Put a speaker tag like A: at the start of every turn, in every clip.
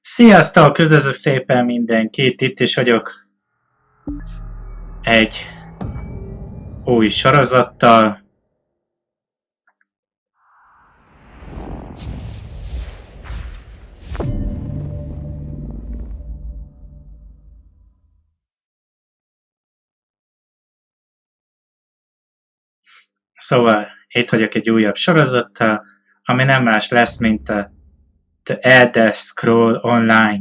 A: Sziasztok! Üdvözlök szépen mindenkit! Itt is vagyok egy új sorozattal. Szóval itt vagyok egy újabb sorozattal, ami nem más lesz, mint a The Elder Scroll Online.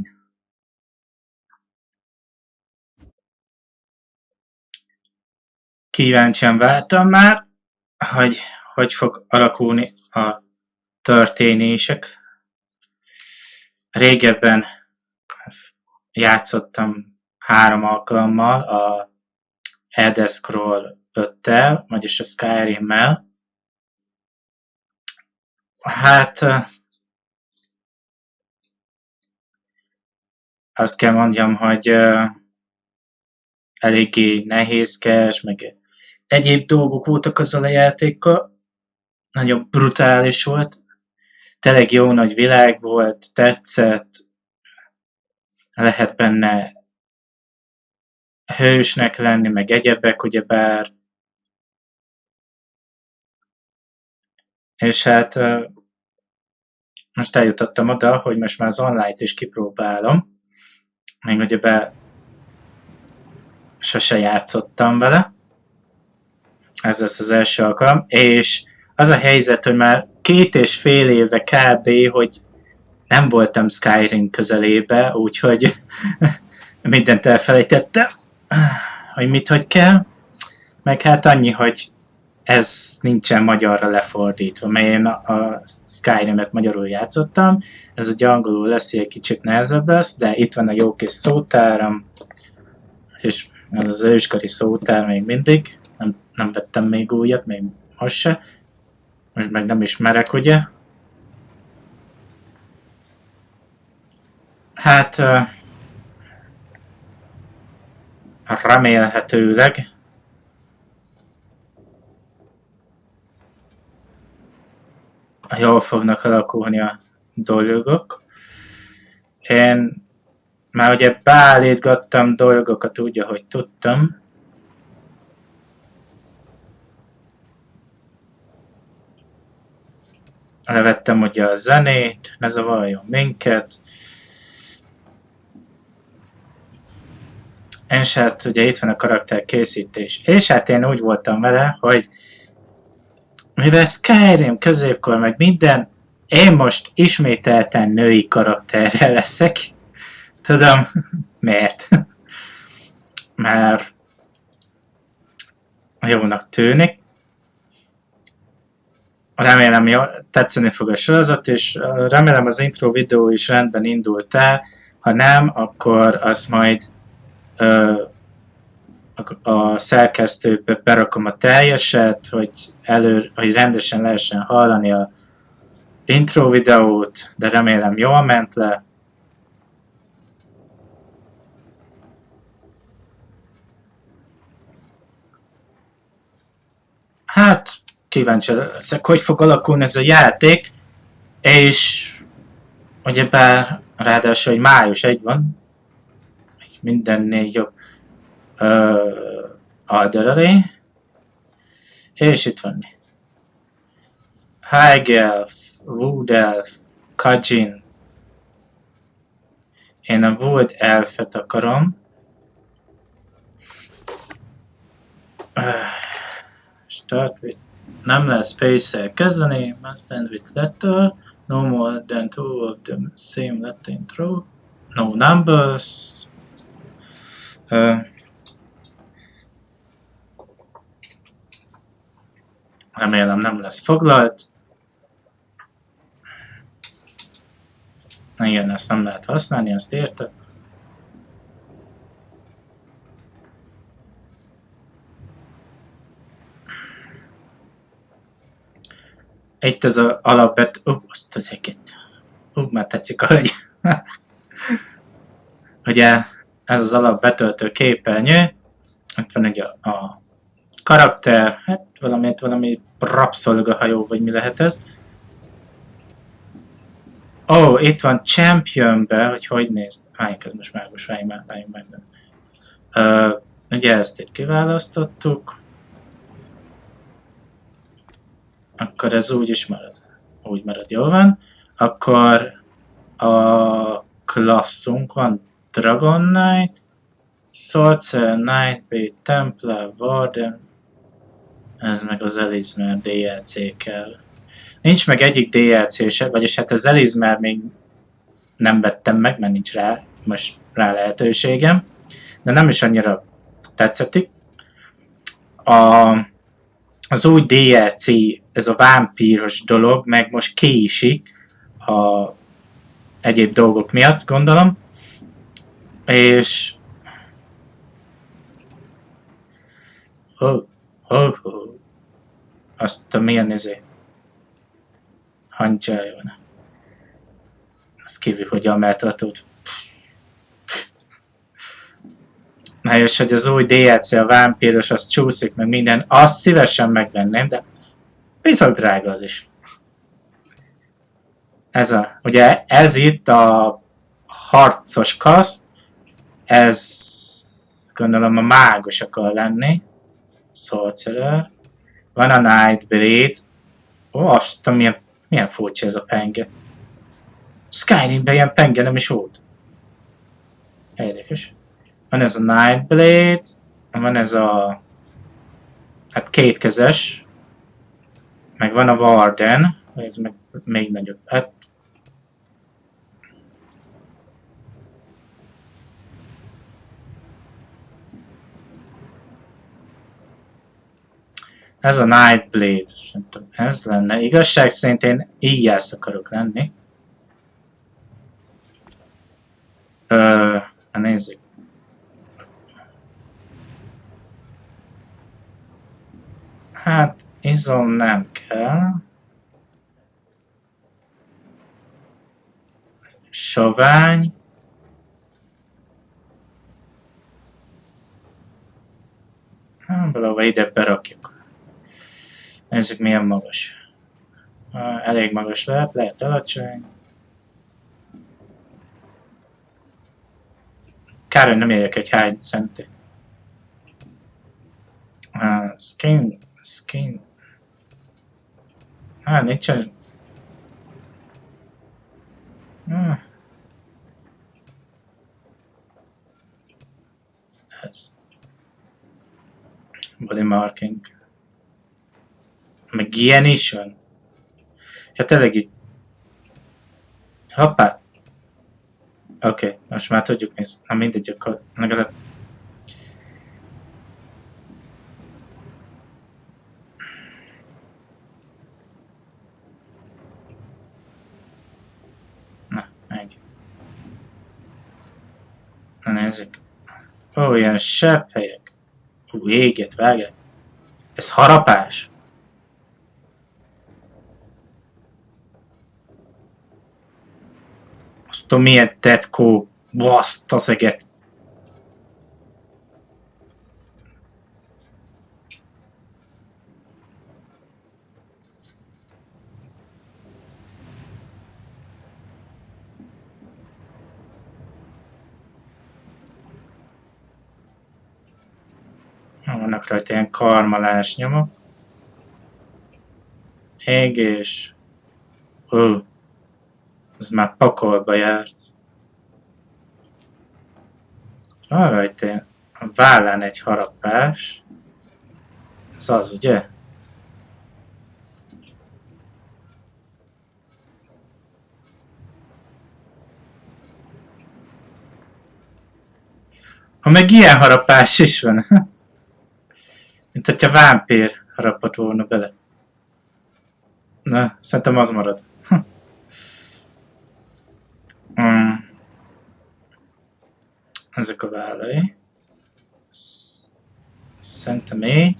A: Kíváncsian vártam már, hogy fog alakulni a történések. Régebben játszottam 3 alkalommal a Elder Scroll 5-tel, vagyis a Skyrim-mel. Hát azt kell mondjam, hogy eléggé nehézkes, meg egyéb dolgok voltak azzal a játékkal. Nagyon brutális volt. Tényleg jó nagy világ volt, tetszett. Lehet benne hősnek lenni, meg egyebek, ugyebár. És hát most eljutottam oda, hogy most már az online-t is kipróbálom. Még ugyebár sose játszottam vele. Ez lesz az első alkalom. És az a helyzet, hogy már 2,5 éve kb., hogy nem voltam Skyrim közelébe, úgyhogy mindent elfelejtettem, hogy hogy kell. Meg hát annyi, hogy ez nincsen magyarra lefordítva, mert én a Skyrim-et magyarul játszottam, ez ugye angolul lesz, egy kicsit nehezebb lesz, de itt van a jó kis szótáram, és ez az őskori szótár még mindig, nem vettem még újat, még most se, most meg nem ismerek, ugye. Hát remélhetőleg jól fognak alakulni a dolgok. Én már ugye beállítgattam dolgokat úgy, ahogy tudtam. Levettem ugye a zenét, ne zavarjon minket. És hát ugye itt van a karakter készítés. És hát én úgy voltam vele, hogy mivel Skyrim középkor meg minden, én most ismételten női karakterrel leszek. Tudom, miért? Mert jónak tűnik. Remélem tetszeni fog a sorozat, és remélem az intro videó is rendben indult el. Ha nem, akkor azt majd a szerkesztőbe berakom a teljeset, hogy rendesen lehessen hallani a intro videót, de remélem jól ment le. Hát kíváncsi leszek, hogy fog alakulni ez a játék, és ugyebár ráadásul, hogy május 1 van, mindennél jobb Alderelé, és itt van High Elf, Wood Elf, Kajin. Én a Wood Elfet akarom. Start with, nem lehet space-el kezdeni, must end with letter, no more than 2 of the same letter in row, no numbers. Remélem nem lesz foglalt. Igen, ezt nem lehet használni, ezt érte. Itt ez az alapvető... azt az eket. Már tetszik, hogy... ugye ez az alapbetöltő képernyő. Itt van ugye a karakter, hát valami rabszolgahajó, vagy mi lehet ez. Ó, itt van Championbe, hogy nézd. Melyik ez most mágos, váljunk meg. Ugye ezt itt kiválasztottuk. Akkor ez úgy is marad. Úgy marad, jól van. Akkor a klasszunk van Dragon Knight, Sorcerer, Nightbait, Templar, Warden. Ez meg az Elismer DLC kell. Nincs meg egyik DLC se, vagyis hát az Elismer még nem vettem meg, mert nincs rá most rá lehetőségem. De nem is annyira tetszetik. Az új DLC, ez a vámpíros dolog, meg most kiisik a egyéb dolgok miatt, gondolom. És... Azt a milyen izé? Hancsája van. Az kívül, hogy a metatót. Na és hogy az új DLC, a vámpíros, az csúszik, meg minden, azt szívesen megvenném, de viszont drága az is. Ugye ez itt a harcos kaszt, ez gondolom a mágus akar lenni. Sorcerer. Van a Nightblade. Ó, azt a milyen furcsa ez a penge. Skyrimben ilyen penge nem is volt. Érdekes. Van ez a Nightblade, van ez a... hát kétkezes. Meg van a Warden, ez meg még nagyobb. Hát... ez a Nightblade, szerintem ez lenne. Igazság szerint én íjász akarok lenni. Nézzük. Hát, izom nem kell. Sovány. Valahol ide berakjuk. Nézzük milyen magas. Elég magas lehet alacsony. Kár, hogy nem érjek egy hány centi. Skin. Nincsen. Ez. Body marking. Meg ilyen is van. Ja, tényleg itt. Hoppá. Oké, most már tudjuk nézni. Na mindegy, akkor legalább... Na, megy. Na nézzük. Ó, ilyen sepphelyek. Éget, vágják. Ez harapás? Azt tudom, milyen tetkó. Baszt a szeget. Vannak rajta ilyen karmalás nyomok. Égés. Ez már pakolba járt. Van rajta a vállán egy harapás. Ez az, ugye? Ha meg ilyen harapás is van. Mint hogyha vámpír harapott volna bele. Na, szerintem az marad. Ezek a vállai. Szerintem így.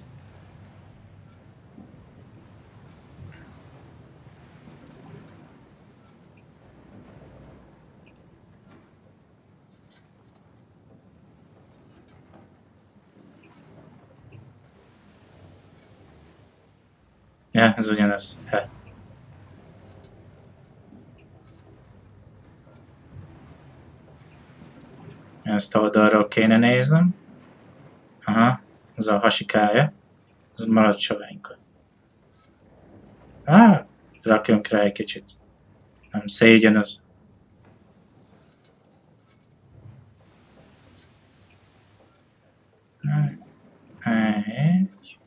A: Ja, ez ugyanaz. Ezt oldalról kéne néznem. Aha, ez a hasikája. Ez marad soványka. Rakjunk rá egy kicsit. Nem szégyen az. Egy.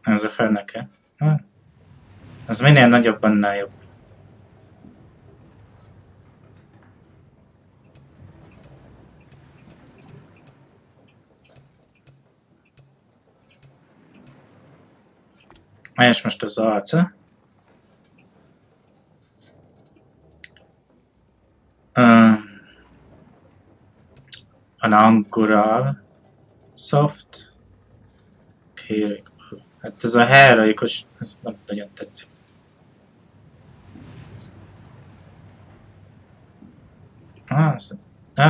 A: Ez a feneke. Az minél nagyobb, annál jobb. És most az arca. An angural soft. Kérjük. Hát ez a heroikus, ez nem nagyon tetszik.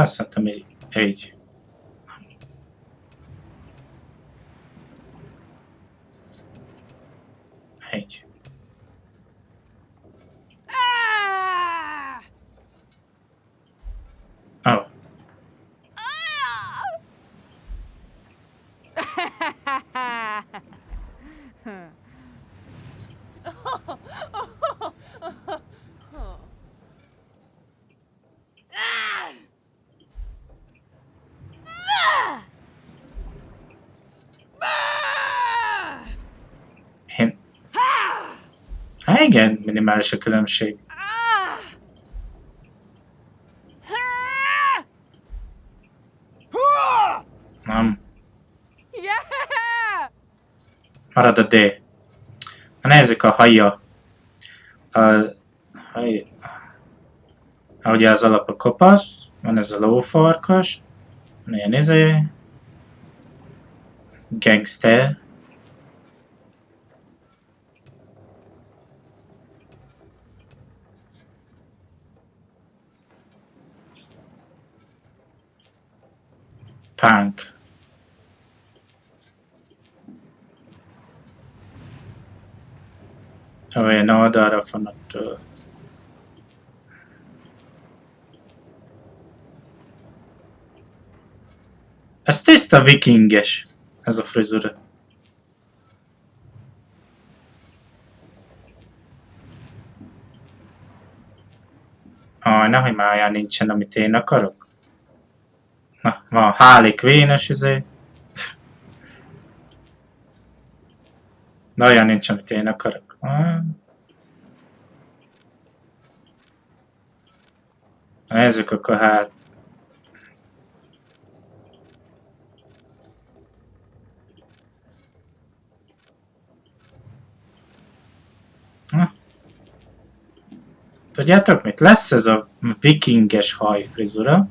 A: Szerintem így. Egy. Oh. Hát igen, minimális a különbség. Nem. Marad a D. Nézzük a haja. Ugye az alap a kopasz, van ez a lófarkas, van ilyen gangster. Punk. Olyan oldalra van ott. Ez tiszta vikinges, ez a frizura. Nehogy már olyan nincsen, amit én akarok. Na, van Harley Quinn-es De olyan nincs, amit én akarok. Nézzük akkor hát. Tudjátok mit? Lesz ez a vikinges hajfrizura.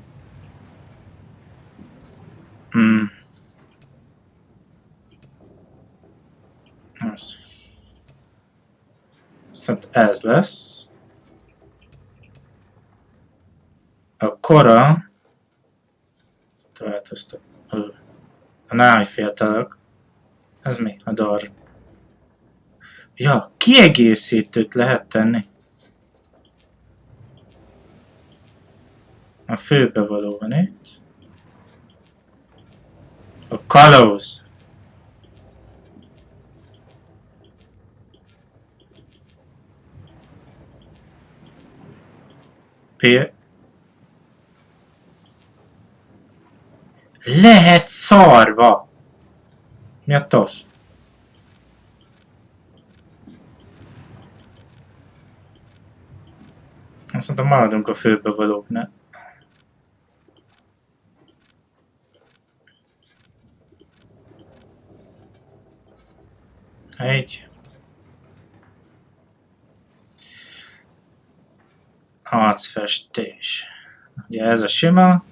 A: Szerintem ez lesz. A kora. Változtak. A náj fiatalok. Ez mi? A dar. Ja, kiegészítőt lehet tenni. A főbe való van itt. A kalóz. Lehet szarva. Mi a tosz? Azt mondom, maradunk a főbe valóknál. Egy. Arcfestés. Ugye ez a sima.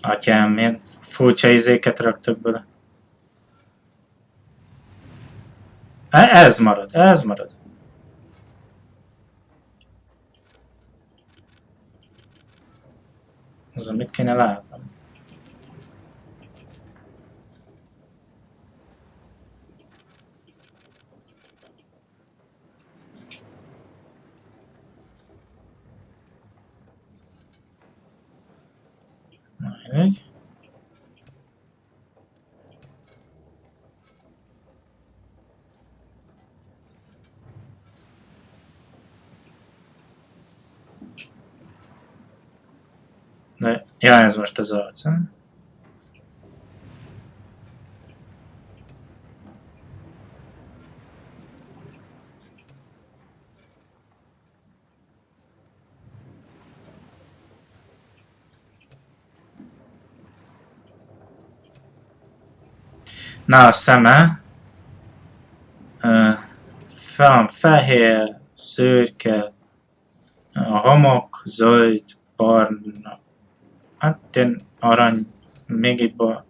A: Atyám, milyen furcsa izéket raktak bele. Ez marad, ez marad. Azon mit kéne látnom? Mindegy. De, ja, ez most az arc, nem? Na, a szeme. Fehér, szürke, a homok, zöld, barna. Hát ilyen arany, még itt bal.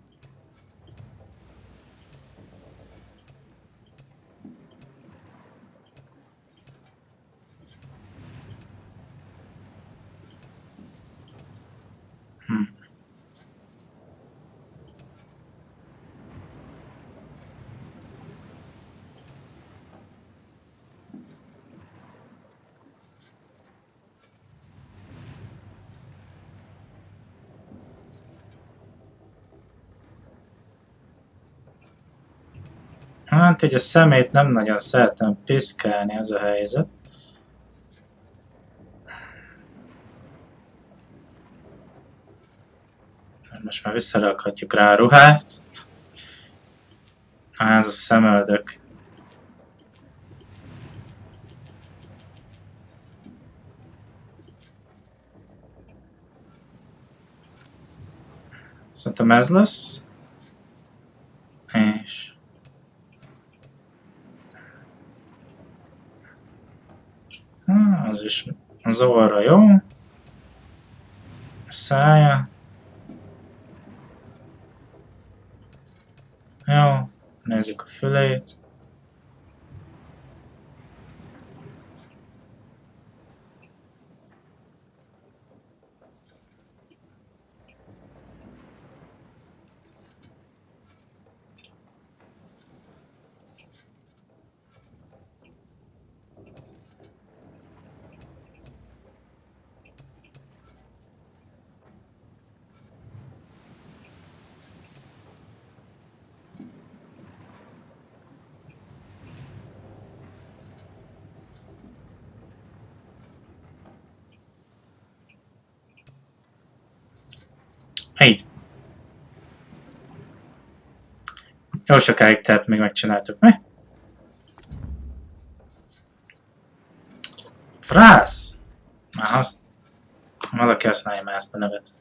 A: Hát így a szemét nem nagyon szeretem piszkálni, az a helyzet. Most már visszarakhatjuk rá a ruhát. Ez a szemöldök. Szerintem ez lesz. És... az is az orra jó. A szája. Jó, nézzük a fülét. Így. Jó sokáig telt, még megcsináltuk, mi? Frász! Már azt... Valaki használja már ezt a nevet.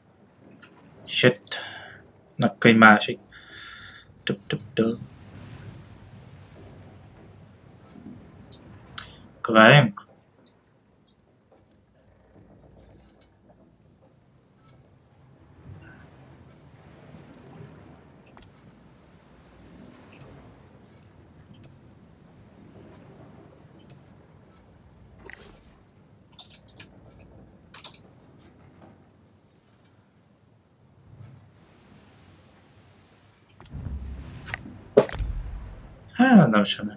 A: Shit. Akkor egy másik. Akkor várjunk. Hát, nem semmi.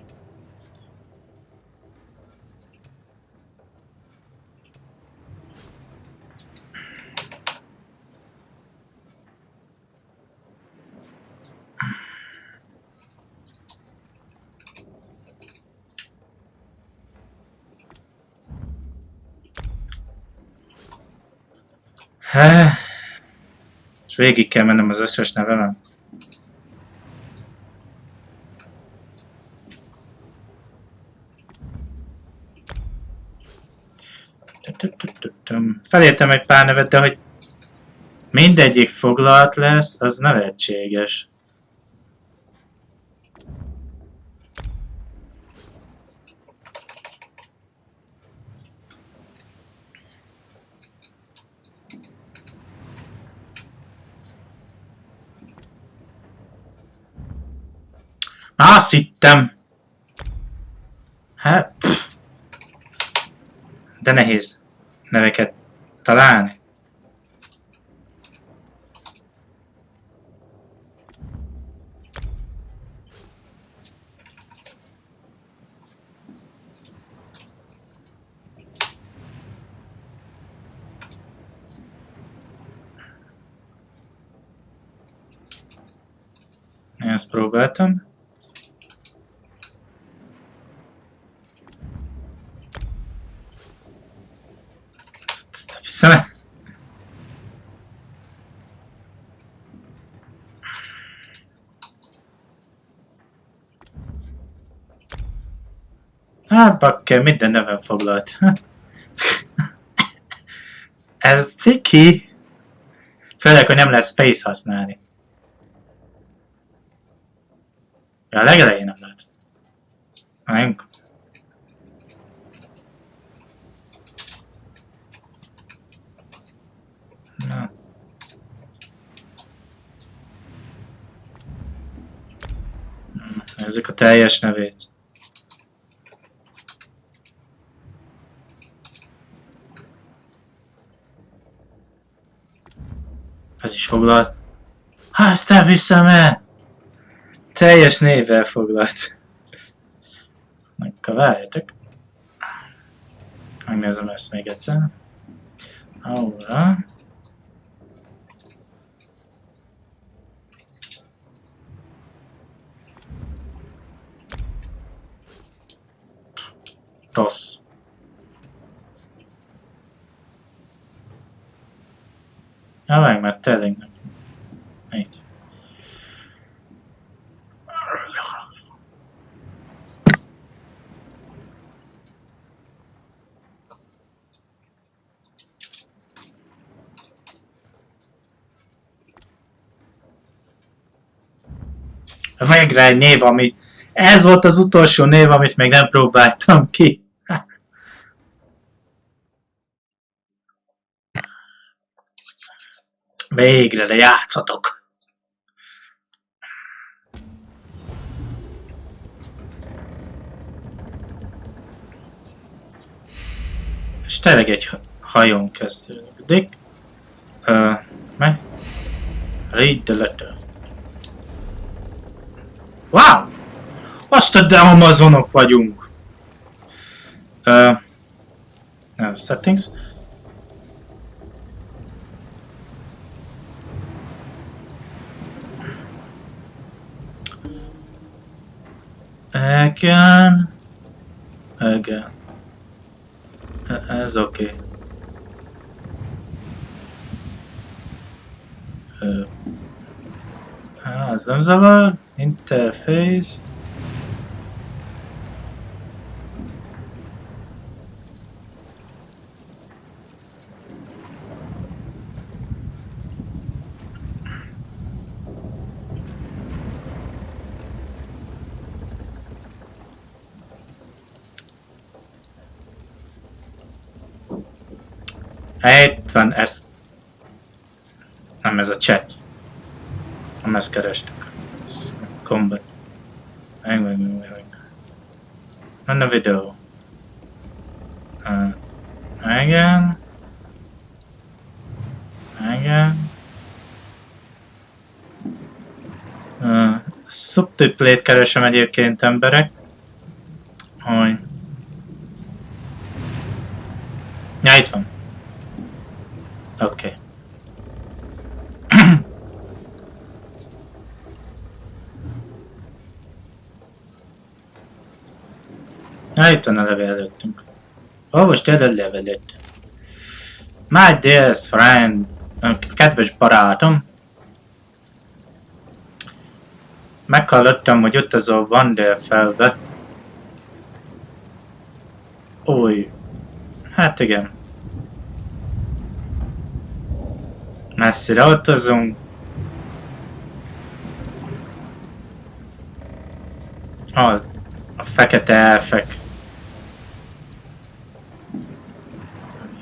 A: És végig kell mennem az összes nevemen. Felírtam egy pár nevet, de hogy mindegyik foglalt lesz, az nevetséges. Azt hittem! Hát... Pff. De nehéz neveket találni. Én ezt próbáltam. Ezt hiszem. Bakker, minden neven foglalt. Ez ciki. Főleg, hogy nem lesz space használni. Ja, a legelején nem lehet. Nem. Na. Nézzük a teljes nevét. Ez is foglalt. Hát, ezt elviszem el! Teljes névvel foglalt. Megkaváljátok. Megnézem ezt még egyszer. Aura. Tosz. Ja, meg már telling. Így. Végre egy név, ami... Ez volt az utolsó név, amit még nem próbáltam ki. Végre, de játszatok! És tényleg egy hajón kezdődik. Meg? Read the letter. Wow! Azt a de Amazonok vagyunk! Settings. Again. Ez oké. Ez nem zavar. Interface. Itt van ez. Nem ez a chat. Nem ezt kerestük. Ez combat. Meg. Van a videó. Igen. Subtiplét keresem egyébként emberek. Hogy... Ja, itt van. Oké. Itt van a levél előttünk. Olvasd el a levelet. My dear friend, kedves barátom. Meghallottam, hogy utazol Vanderfelbe. Új. Hát igen. Messzire utazunk. Az. A fekete elfek.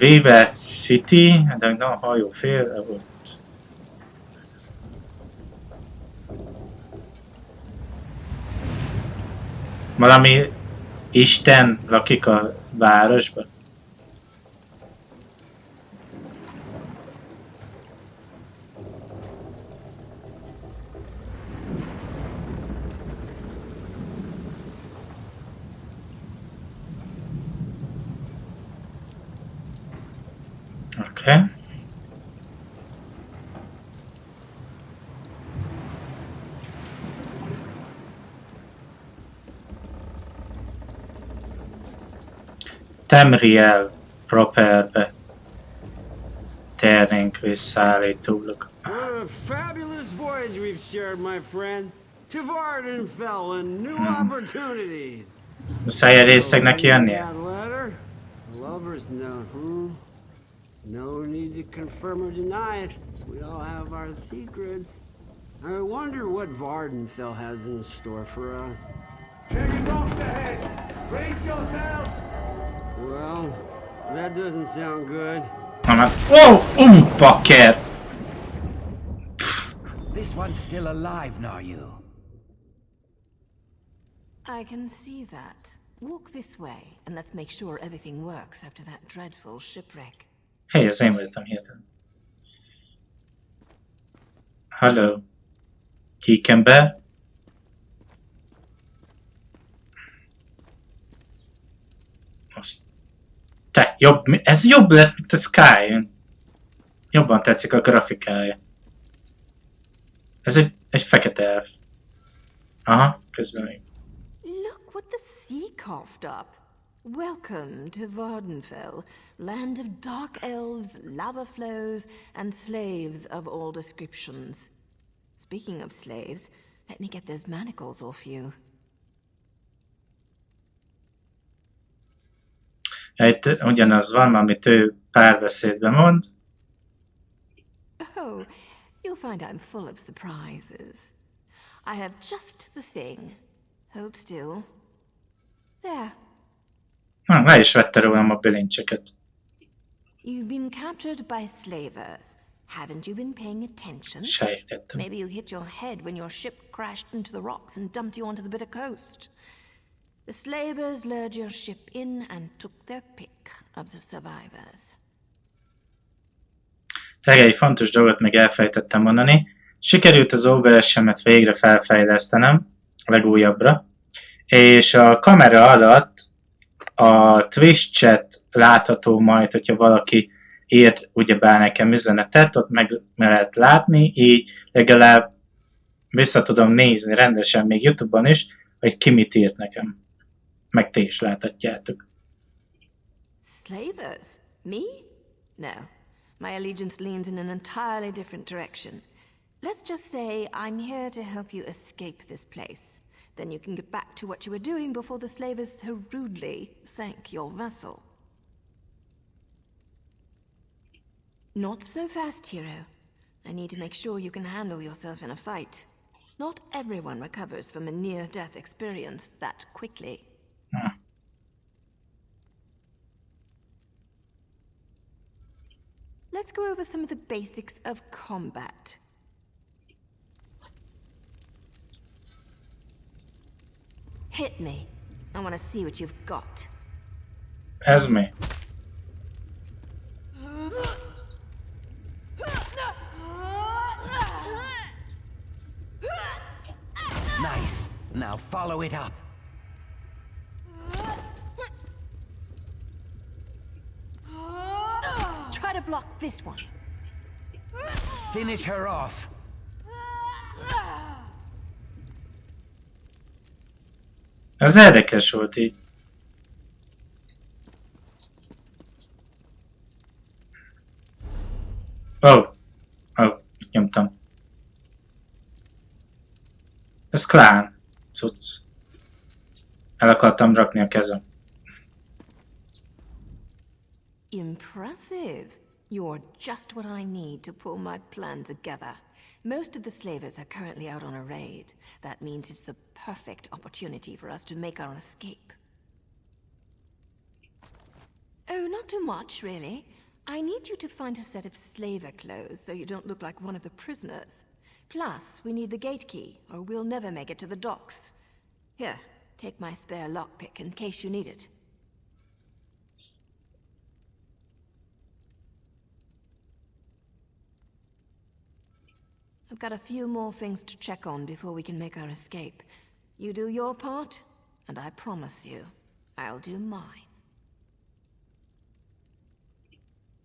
A: Weaver City, de a hajó fél volt. Valami Isten lakik a városban? Oké. Tamriel Properbe térnénk vissza állítólag.
B: What a fabulous voyage we've shared, my friend. To Vardenfell and new opportunities.
A: Muszáj részeg neki jönnie?
B: That letter? Lover's note, huh? No need to confirm or deny it. We all have our secrets. I wonder what Vardenfell has in store for us.
C: Check it off the head. Brace yourselves.
B: Well, that doesn't sound good.
A: Oh, bakker!
C: This one's still alive, now you.
D: I can see that. Walk this way, and let's make sure everything works after that dreadful shipwreck.
A: Hey, az én voltam hirtelen. Hello. Kíkember? Te, jobb, ez jobb lett, mint a Sky. Jobban tetszik a grafikája. Ez egy fekete elf. Aha, közben még.
D: Look what the sea coughed up. Welcome to Vardenfell, land of dark elves, lava flows, and slaves of all descriptions. Speaking of slaves, let me get those manacles off you.
A: Itt ugyanaz van, amit ő párbeszédben mond.
D: Oh, you'll find I'm full of surprises. I have just the thing. Hold still. There.
A: Le is vette rólam a bilincseket.
D: You've been captured by slavers. Haven't you been paying attention?
A: Sejtettem.
D: Maybe you hit your head when your ship crashed into the rocks and dumped you onto the bitter coast. The slavers lured your ship in and took their pick of the survivors.
A: Egy fontos dolgot még elfejtettem mondani. Sikerült az OBS-emet végre felfejlesztenem, a legújabbra, és a kamera alatt a Twitch chat látható majd, hogyha valaki írt ugyebár nekem üzenetet, ott meg lehet látni, így legalább vissza tudom nézni rendesen még YouTube-on is, hogy ki mit írt nekem. Meg ti is láthatjátok.
D: Slavers? Me? No. My allegiance leans in an entirely different direction. Let's just say I'm here to help you escape this place. Then you can get back to what you were doing before the slavers so rudely sank your vessel. Not so fast, hero. I need to make sure you can handle yourself in a fight. Not everyone recovers from a near-death experience that quickly. Let's go over some of the basics of combat. Hit me. I want to see what you've got.
A: Ez mi?
C: Nice. Now follow it up.
D: Try to block this one.
C: Finish her off.
A: Ez érdekes volt így. Oh, nyomtam. Ez klán. Cucc. El akartam rakni a kezem.
D: Impressive. You're just what I need to pull my plan together. Most of the slavers are currently out on a raid. That means it's the perfect opportunity for us to make our escape. Oh, not too much, really. I need you to find a set of slaver clothes so you don't look like one of the prisoners. Plus, we need the gate key, or we'll never make it to the docks. Here, Take my spare lockpick in case you need it. I've got a few more things to check on before we can make our escape. You do your part, and I promise you, I'll do mine.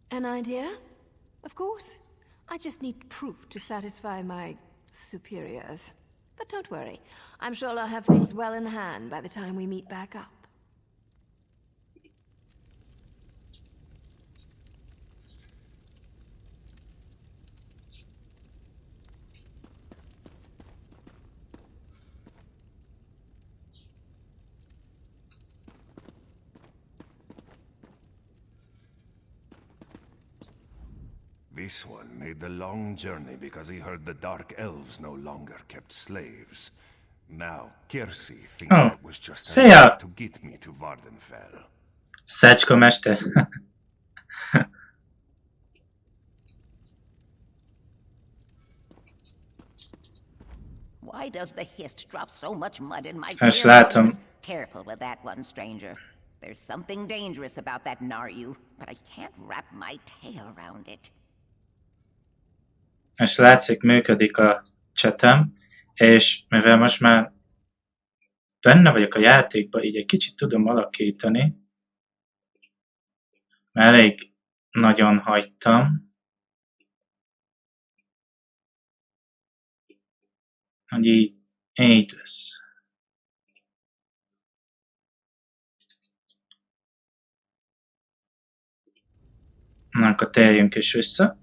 D: An idea? Of course. I just need proof to satisfy my superiors. But don't worry, I'm sure I'll have things well in hand by the time we meet back up.
E: This one made the long journey because he heard the Dark Elves no longer kept slaves. Now, Kiersey thinks that was just
A: Szia!
E: enough to get me to Vardenfell.
A: Szecska mester.
F: Why does the Hist drop so much mud in my
A: Ezt
F: bare
A: látom.
F: clothes? Careful with that one, stranger. There's something dangerous about that Naryu, but I can't wrap my tail around it.
A: És látszik, működik a csetem, és mivel most már benne vagyok a játékban, így egy kicsit tudom alakítani, mert elég nagyon hagytam, hogy így lesz. Na, akkor térjünk is vissza.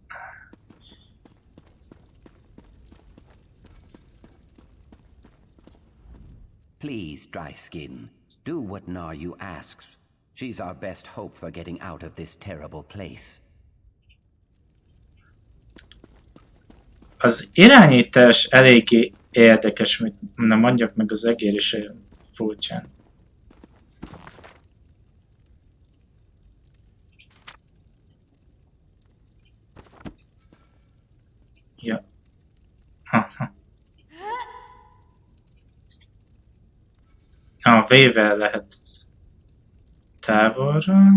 G: Please, Dry Skin, do what Naryu asks. She's our best hope for getting out of this terrible place.
A: Az irányítás eléggé érdekes, mit nem mondjak meg, az egér is olyan furcsán. Ja. Ha. A V-vel lehet távolra.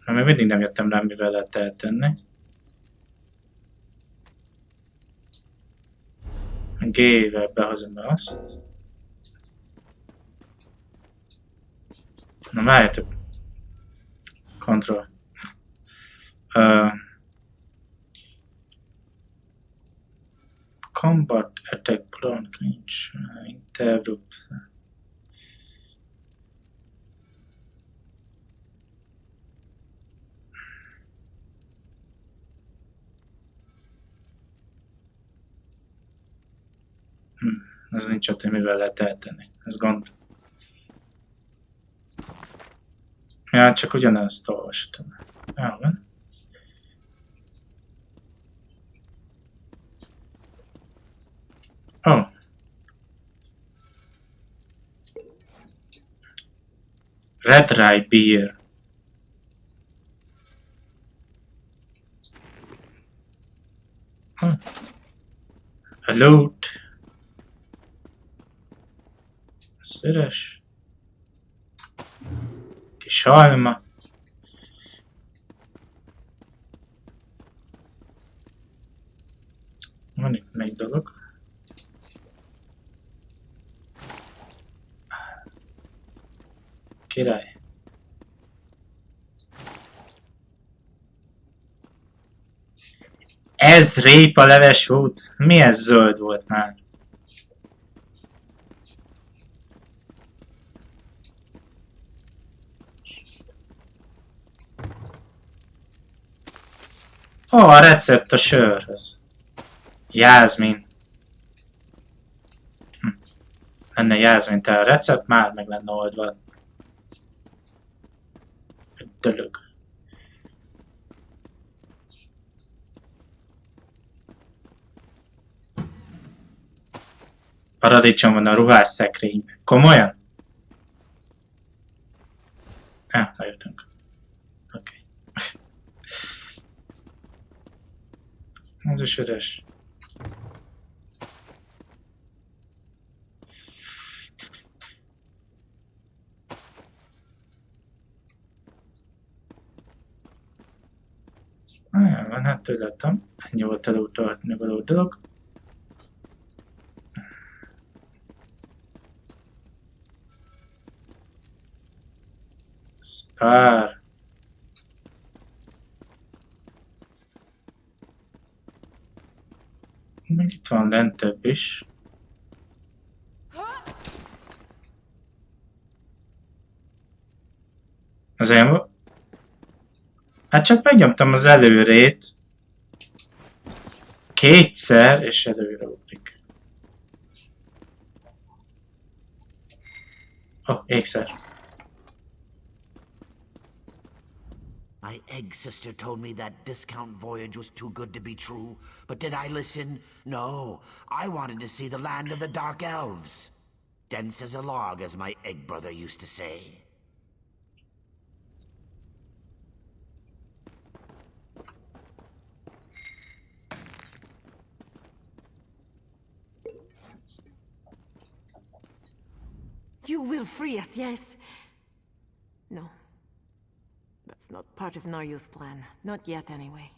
A: Még mindig nem jöttem rá, mivel lehet eltenni. G-vel behozom azt. Na várjátok. Control. Combat attack plan clinch interrupt. Ez nincs ott, hogy mivel lehet eltenni. Ez gond. Ja, csak ugyanezt olvastam. Jó, van. Oh. Red Rye Beer. A loot. Szöres. Kis alma. Van itt még dolog. Király. Ez répa leves volt? Mi ez zöld volt már? A recept a sörhöz. Jászmin. Lenne jászmin, te a recept már meg lenne oldva. Egy dolog. Paradicsom van a ruhás szekrényben. Komolyan? Lejöttünk. Oké. Ez is üres. úgy láttam. Ennyi volt elutolhatni való dolog. Spár. Még itt van lentebb is. Azért... Hát csak megnyomtam az előrét. Kétszer, és előre ugrik. Oh, ékszer.
H: My egg sister told me that discount voyage was too good to be true, but did I listen? No, I wanted to see the land of the Dark Elves. Dense as a log, as my egg brother used to say.
D: You will free us, yes? No. That's not part of Naryu's plan. Not yet, anyway.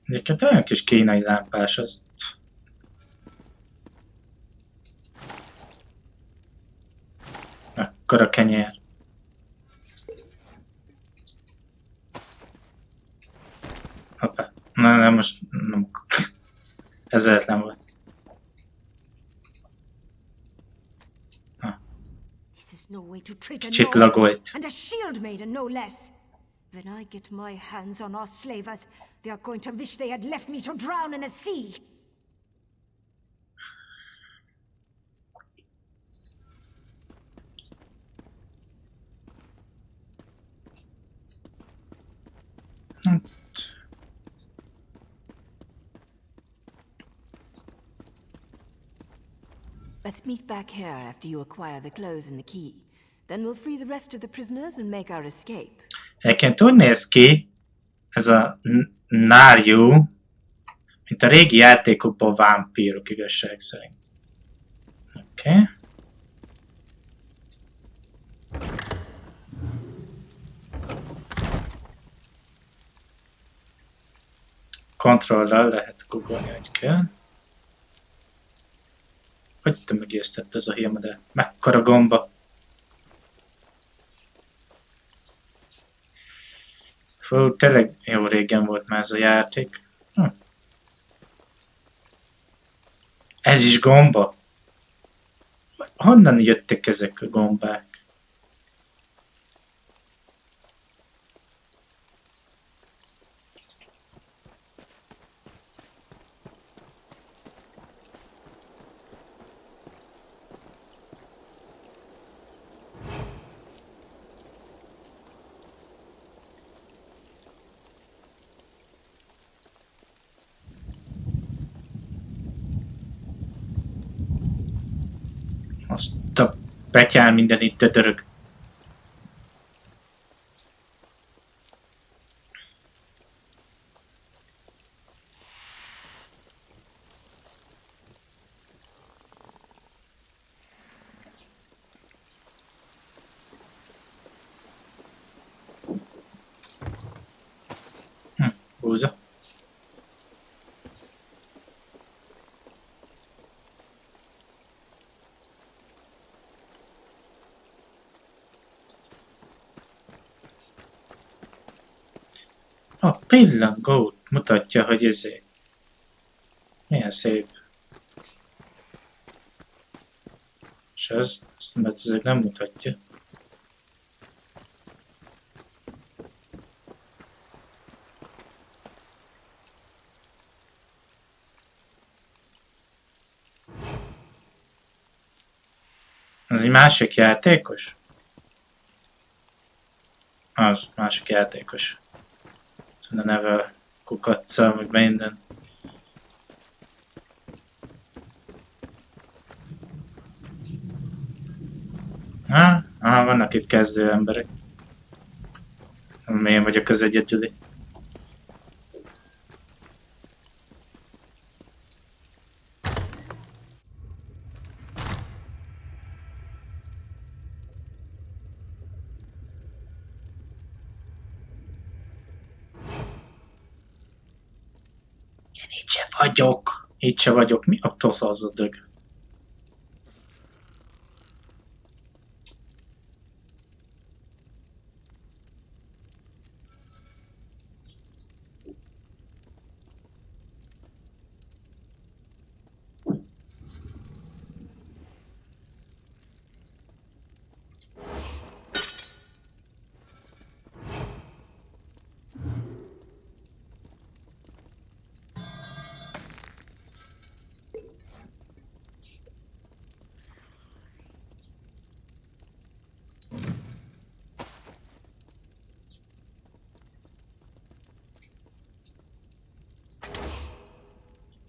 A: Egyébként olyan kis kínai lámpás az. Akkora kenyér. Hoppá. Na most nem. Ez lehetlen volt.
D: This is no way to treat a
A: Kicsit
D: Nord,
A: lagolt.
D: and a shield maiden, no less. When I get my hands on our slavers, they are going to wish they had left me to drown in a sea. Let's meet back here after you acquire the clothes and the key. Then we'll free the rest of the prisoners and make our escape.
A: Egyébként úgy néz ki, ez a Naryu, mint a régi játékokban vámpírok, igazság szerint. Oké. Okay. Kontrollal lehet googolni, hogy kell. Hogy te megijesztett ez a hírma, de mekkora gomba. Fú, tényleg jó régen volt már ez a játék. Ez is gomba? Honnan jöttek ezek a gombák? Azt a betyár minden itt dörög. Búza. A pillangót mutatja, hogy ezért. Milyen szép. És az, mert ezért nem mutatja. Az egy másik játékos? Az, másik játékos. A neve kukaccal, meg minden. Vannak itt kezdő emberek. Én vagyok az egyedüli. Itt se vagyok. Mi a tosz az a dög?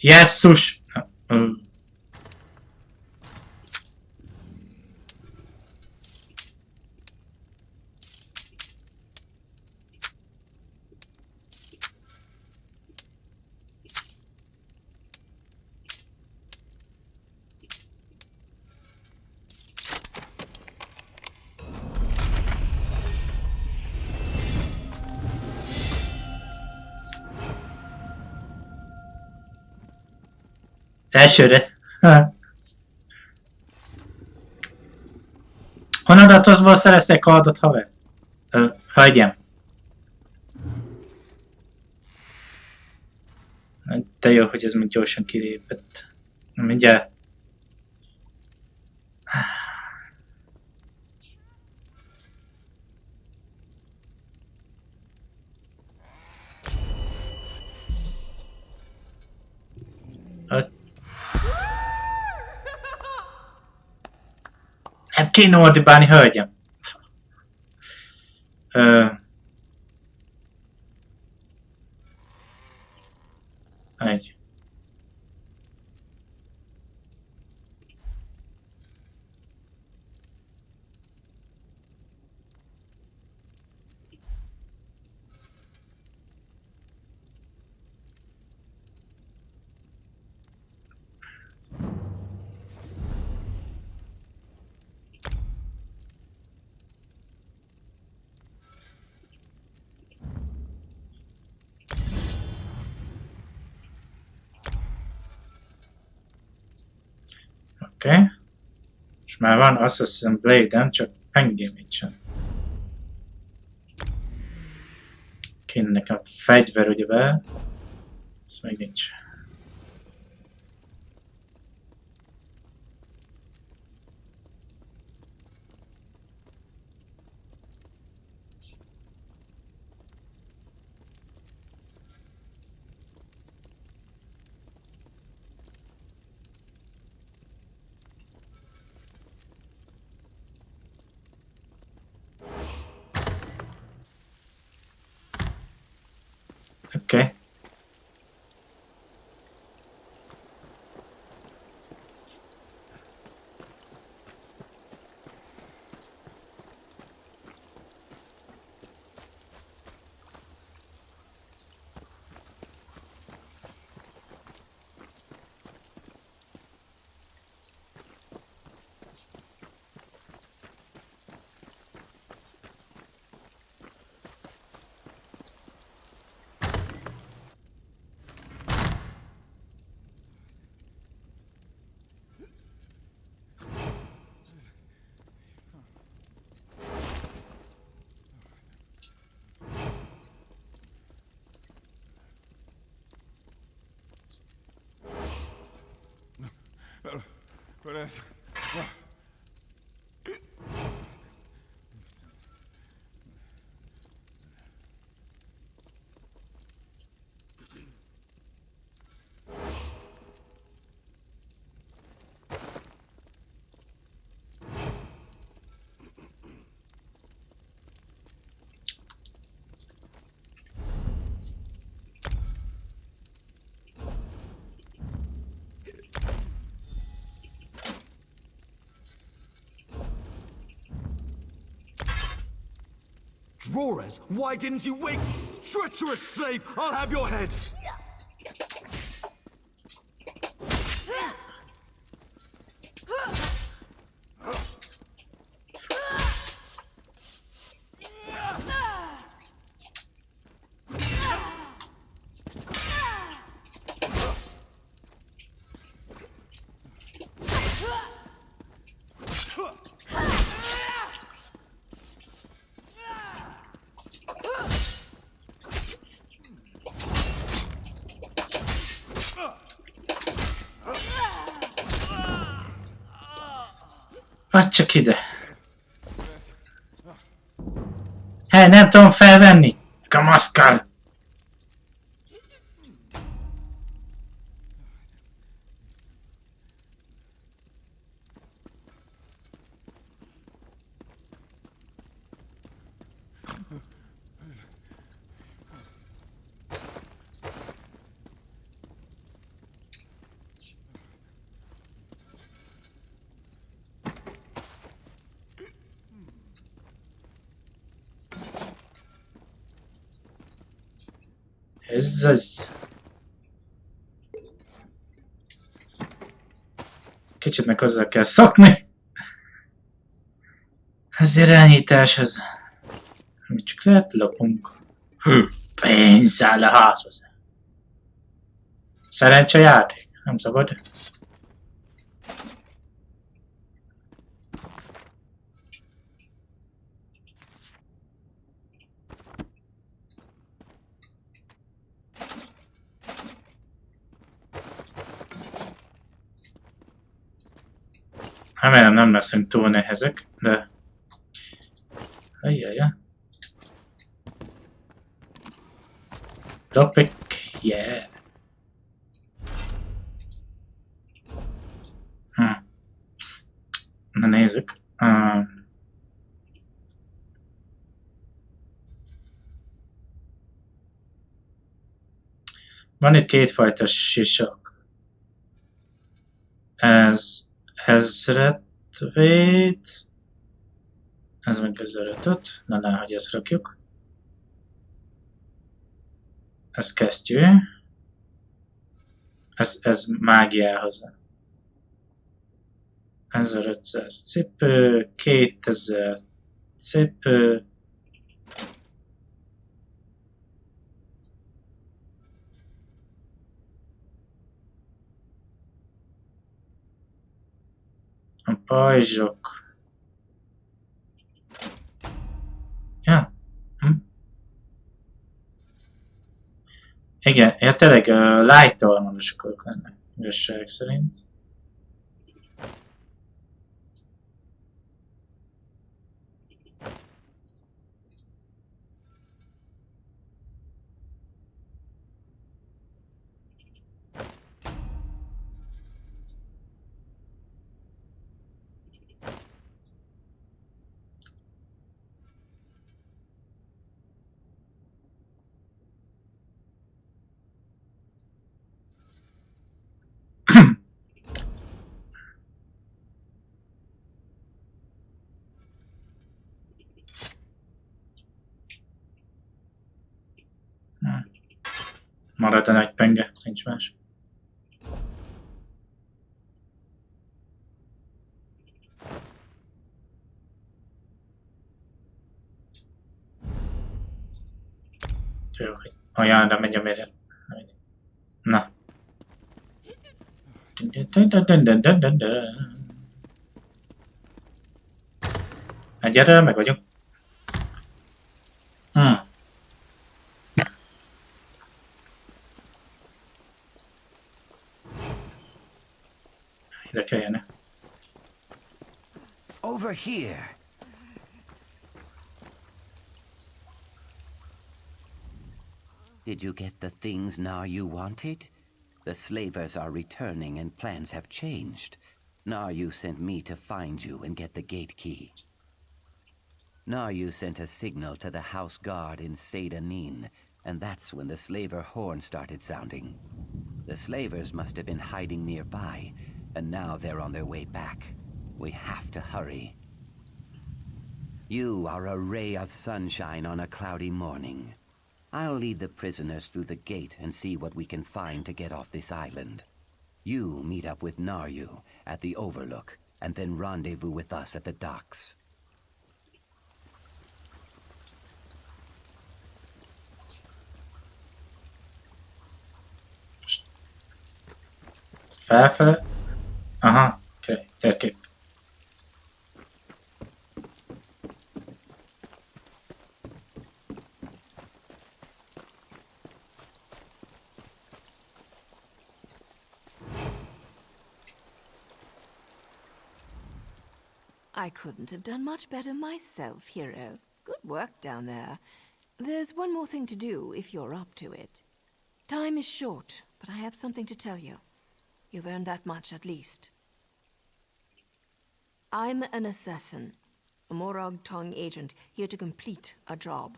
A: Jesszus! Elsőre. Honnan a toszból szereztek kardot, haver? Hölgyem. De jó, hogy ez még gyorsan kilépett. Mindjárt. Nem kéne ordibálni, hölgyem. Egy. Oké. És már van Assassin Blade-em, csak engem nincsen. Kéne nekem fegyver, ugye be? Ez még nincs. Oké.
E: But as...
C: Drawers, why didn't you wait? Treacherous slave, I'll have your head!
A: Adj csak ide! Hely, nem tudom felvenni! Kamaszkál! Ez az. Kicsit meg hozzá kell szokni. Az irányításhoz. Amit csak lehet, lopunk. Pénz áll a házhoz. Szerencse játék. Nem szabad. Remélem nem leszünk túl nehezek, de... Ajjajja. Lockpick, yeah. Na nézzük. Van itt kétfajta sisak. Ez ezret véd. Ez meg 1500-öt. Na, hogy ezt rakjuk. Ez kesztyű. Ez mágiához. 1500 cipő, 2000 cipő. A pajzsok. Ja. Igen, ja tényleg light-ormanosok ők lennek, igazság szerint. Marad a nagy penge, nincs más. Jó, hogy olyanra megy a méreg. Na. Egyre meg vagyok. Ide kellene.
G: Over here. Did you get the things now you wanted? The slavers are returning and plans have changed. Naryu sent me to find you and get the gate key. Naryu sent a signal to the house guard in Seydanin, and that's when the slaver horn started sounding. The slavers must have been hiding nearby, and now they're on their way back. We have to hurry. You are a ray of sunshine on a cloudy morning. I'll lead the prisoners through the gate and see what we can find to get off this island. You meet up with Naryu at the Overlook, and then rendezvous with us at the docks.
A: Felfele? Aha, oké, térkép.
D: I couldn't have done much better myself, hero. Good work down there. There's one more thing to do if you're up to it. Time is short, but I have something to tell you. You've earned that much at least. I'm an assassin, a Morag Tong agent here to complete a job.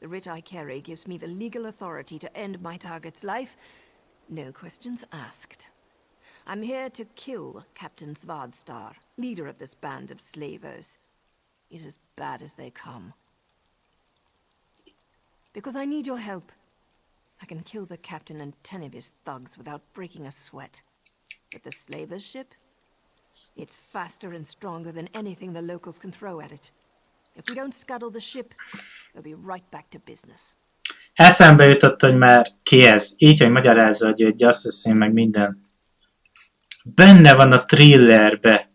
D: The writ I carry gives me the legal authority to end my target's life. No questions asked. I'm here to kill Captain Svardstar, leader of this band of slavers. He's as bad as they come. Because I need your help. I can kill the captain and 10 of his thugs without breaking a sweat. But the slavers' ship? It's faster and stronger than anything the locals can throw at it. If we don't scuttle the ship, they'll be right back to business.
A: Eszembe jutott, hogy már ki ez. Így, hogy magyarázza, hogy egy assassin meg minden. Benne van a thrillerbe.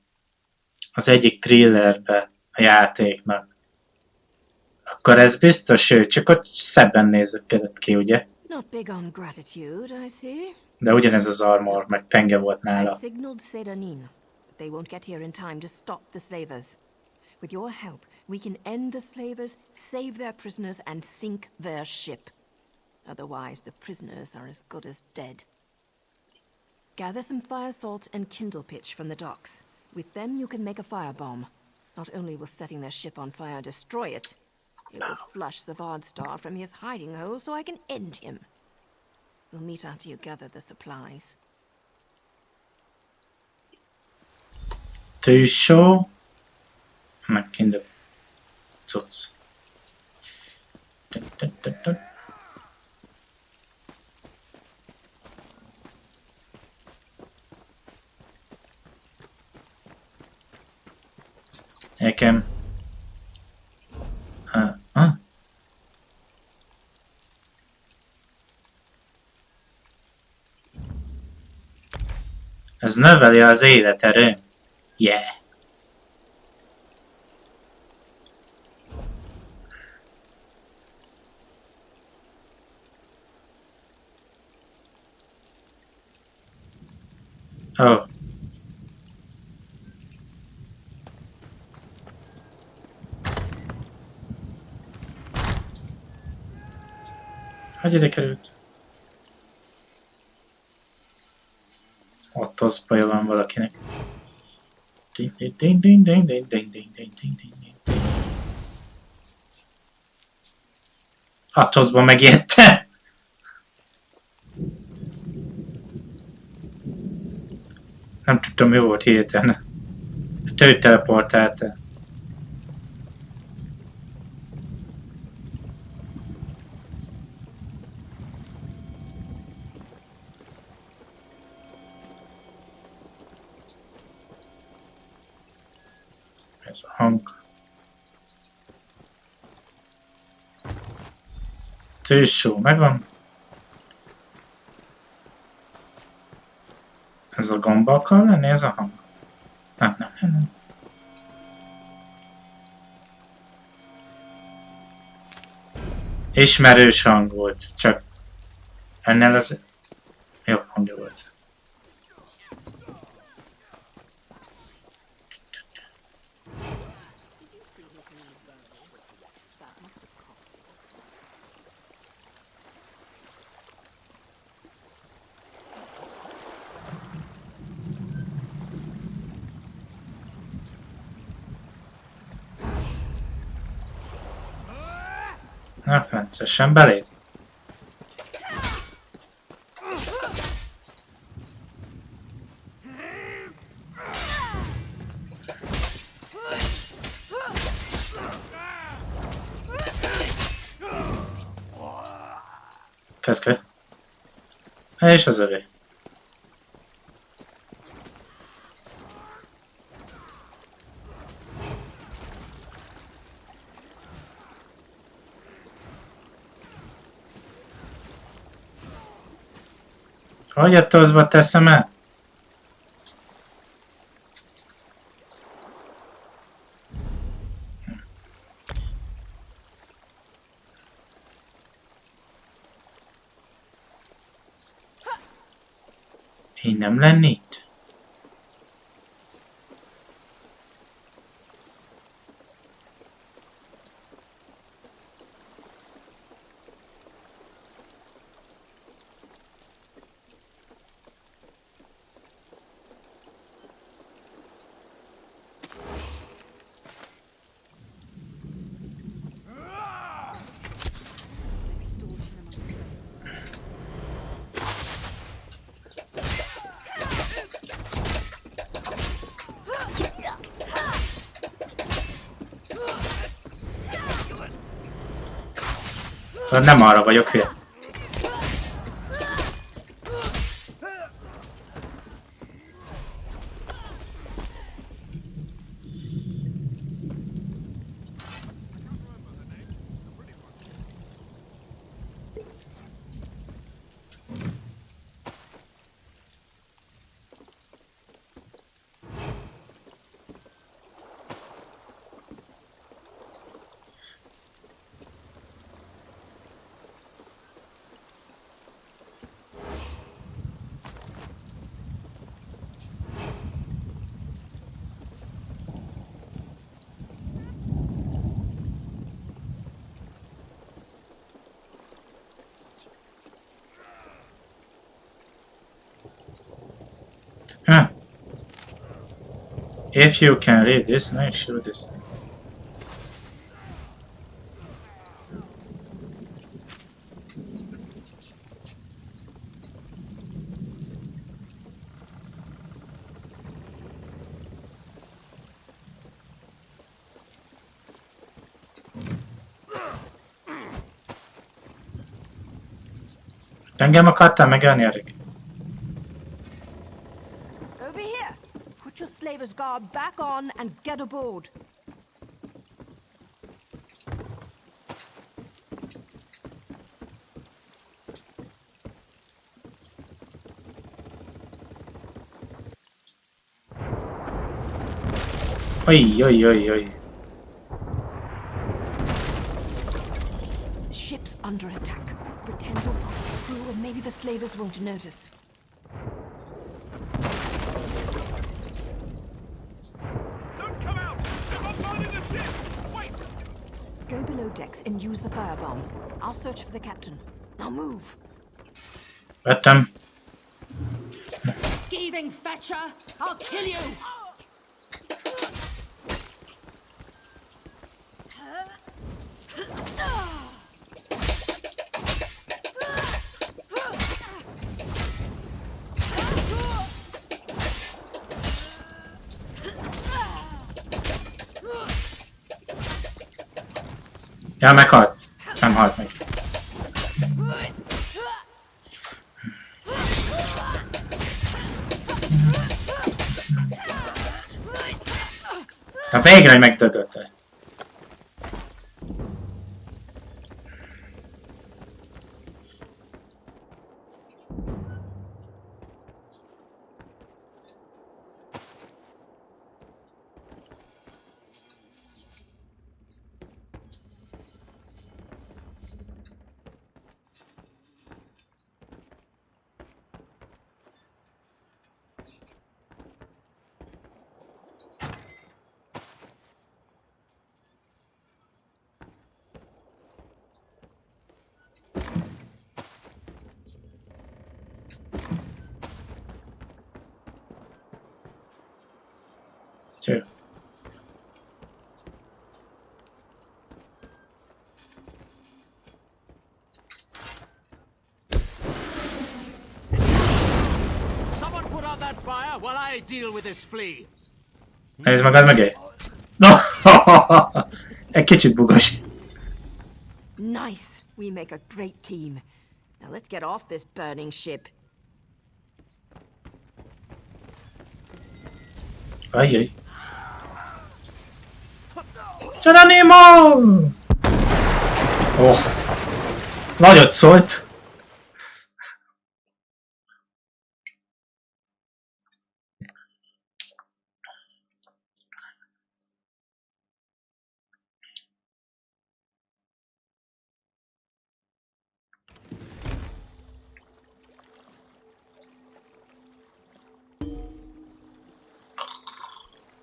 A: Az egyik thrillerbe a játéknak. Akkor ez biztos ő, csak ott szebben nézett ki, ugye?
D: Not big on gratitude, I see.
A: De ugyanez az armor, meg penge volt
D: I
A: nála.
D: signaled Sedanin, but they won't get here in time to stop the slavers. With your help, we can end the slavers, save their prisoners, and sink their ship. Otherwise, the prisoners are as good as dead. Gather some fire salt and kindle pitch from the docks. With them, you can make a firebomb. Not only will setting their ship on fire destroy it, it will flush the Svardstar from his hiding hole so I can end him. We'll meet after you gather the supplies.
A: Tűzsó, meg kint a cucc. Nekem... Ez növeli az életerőm. Yeah. Oh. Hogy ide került? Ott az baja van valakinek. Ding ding ding ding ding ding ding ding ding ding ding. Atosba megijedtem! Nem tudtam, mi volt hirtelen. Ő teleportálta. Ez a hang. Tűzsó, megvan. Ez a gomba akar lenni, ez a hang? Nem. Ismerős hang volt, csak ennél az jobb hangja volt. Na, francesen beléd. Keszke. És az övé. Hogy a tozba teszem el? Így nem lenni itt? Nem arra vagyok hülye. Huh. If you can read this, make sure this. Engem akartál megölni, Erik?
D: Over here. Put your slaver's garb back on and get aboard.
A: Oj, oj, oj, oj.
D: The ship's under attack. Pretend you're part of the crew and maybe the slavers won't notice.
C: Don't come out! I'm not finding the ship! Wait!
D: Go below decks and use the firebomb. I'll search for the captain. Now move.
A: Vettem.
I: Scathing fetcher! I'll kill you!
A: Ja, meghalt. Nem halt meg. Ja, végre megdögölte. Sure.
C: Someone put out that fire while I deal with this flea.
A: Nézd magad mögé. No! Egy kicsit bugos.
D: Nice. We make a great team. Now let's get off this burning ship.
A: Ajjaj. Geronimo! Oh. Nagyot szólt.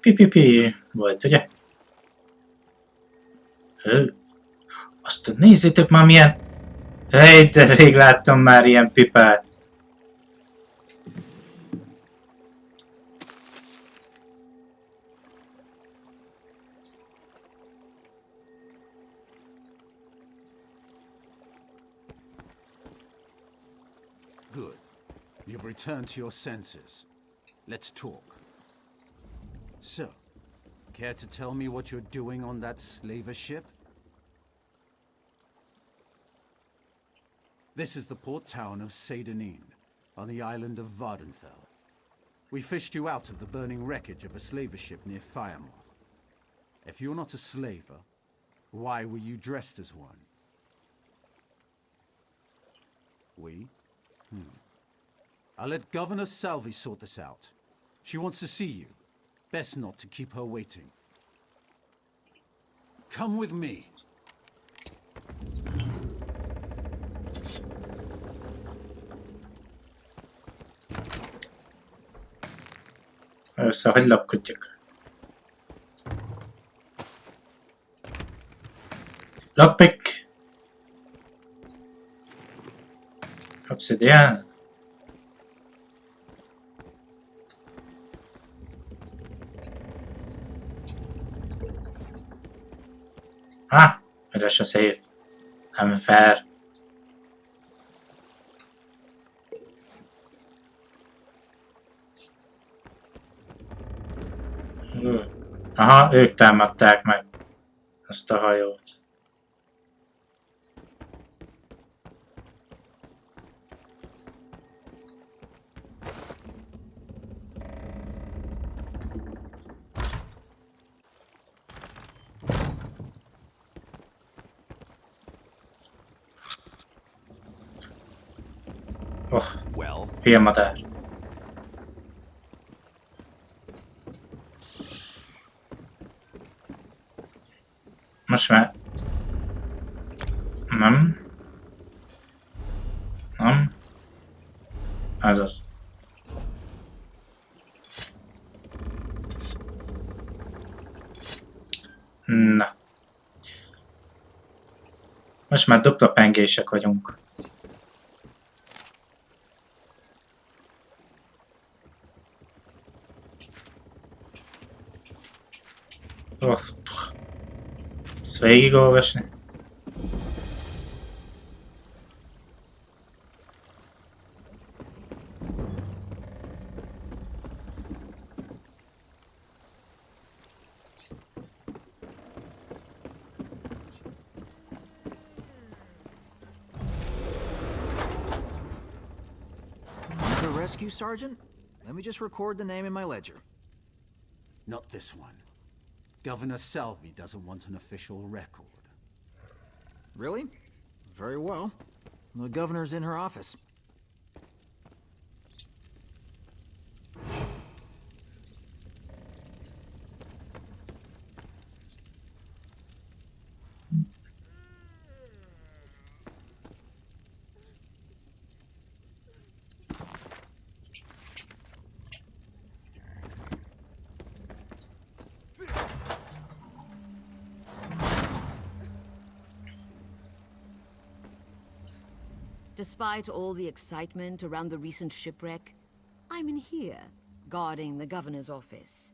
A: Pipipi volt, ugye? Azt nézzétek már milyen... Hely, de rég láttam már ilyen pipát.
C: Good. You've returned to your senses. Let's talk. So, care to tell me what you're doing on that slaver ship?
J: This is the port town of Seydanin, on the island of Vardenfell. We fished you out of the burning wreckage of a slaver ship near Firemoth. If you're not a slaver, why were you dressed as one? We? I'll let Governor Salvi sort this out. She wants to see you. Best not to keep her waiting. Come with me.
A: Először, hogy lapkodjak. Lockpick! Obsidian. Üres a széf. Nem fair. Aha, ők támadták meg azt a hajót. Hülye madár. Most már... Nem. Nem. Azaz. Na. Most már dupla pengések vagyunk. Ezt végigolvasni.
K: The rescue sergeant? Let me just record the name in my ledger.
J: Not this one. Governor Salvi doesn't want an official record.
K: Really? Very well. The governor's in her office.
I: Despite all the excitement around the recent shipwreck, I'm in here, guarding the governor's office.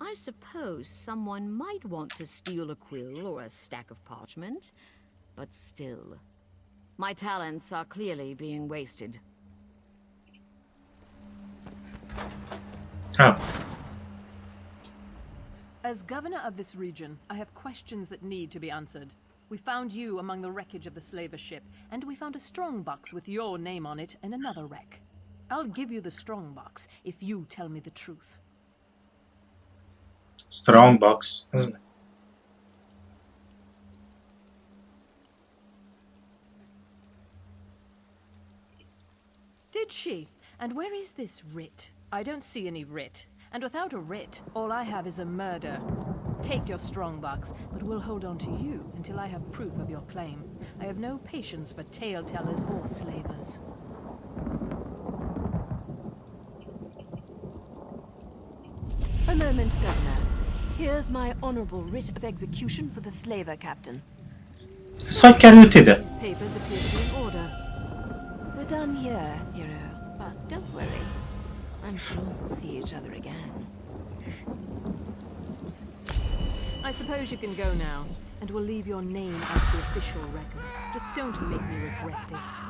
I: I suppose someone might want to steal a quill or a stack of parchment, but still, my talents are clearly being wasted.
A: Oh.
L: As governor of this region, I have questions that need to be answered. We found you among the wreckage of the slaver ship, and we found a strongbox with your name on it in another wreck. I'll give you the strongbox if you tell me the truth.
A: Strongbox, isn't it?
L: Did she? And where is this writ? I don't see any writ. And without a writ, all I have is a murder. Take your strongbox, but we'll hold on to you until I have proof of your claim. I have no patience for tale-tellers or slavers.
D: A moment, Governor. Here's my honorable writ of execution for the slaver captain.
A: Ez hogy került ide?
D: These papers appear to be in order. We're done here, hero. But don't worry. I'm sure we'll see each other again.
L: I suppose you can go now, and we'll leave your name out of the official record. Just don't make me regret this.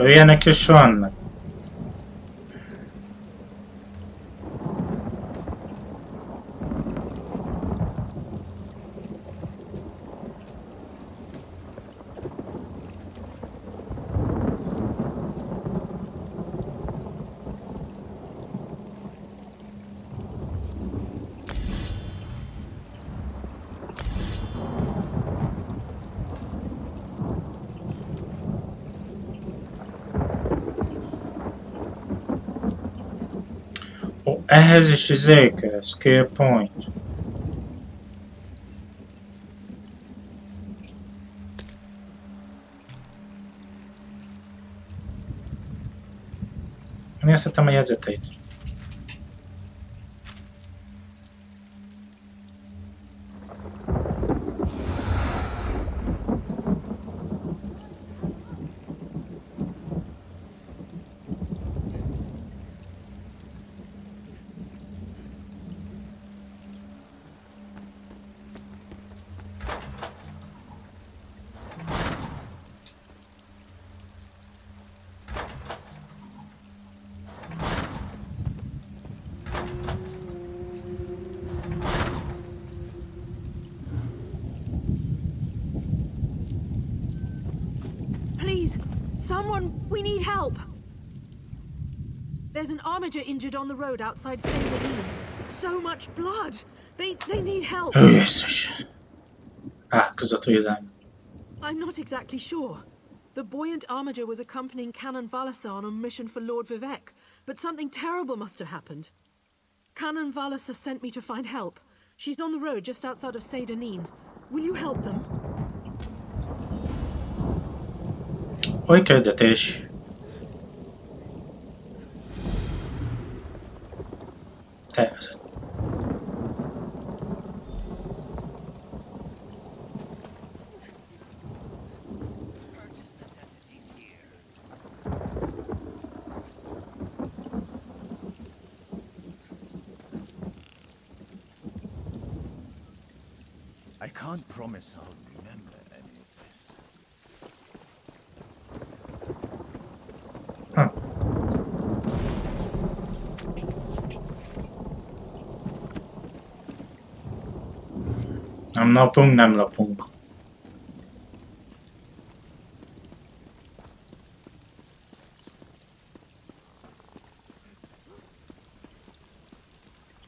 A: Ilyenek is vannak. Ó, ehhez is izé kell, skill point. Nézhetem a jegyzeteit.
L: Please, someone, we need help. There's an armiger injured on the road outside Saint-Denis. So much blood. They need help.
A: Ó, jézus. Átkozott védelmi.
L: I'm not exactly sure. The buoyant armiger was accompanying Canon Valasa on a mission for Lord Vivek, but something terrible must have happened. Canon Valasa sent me to find help. She's on the road just outside of Saint-Denis. Will you help them?
A: Oly küldetés. Tervezett.
C: I can't promise I'll remember any of this.
A: Nem napunk, nem lapunk.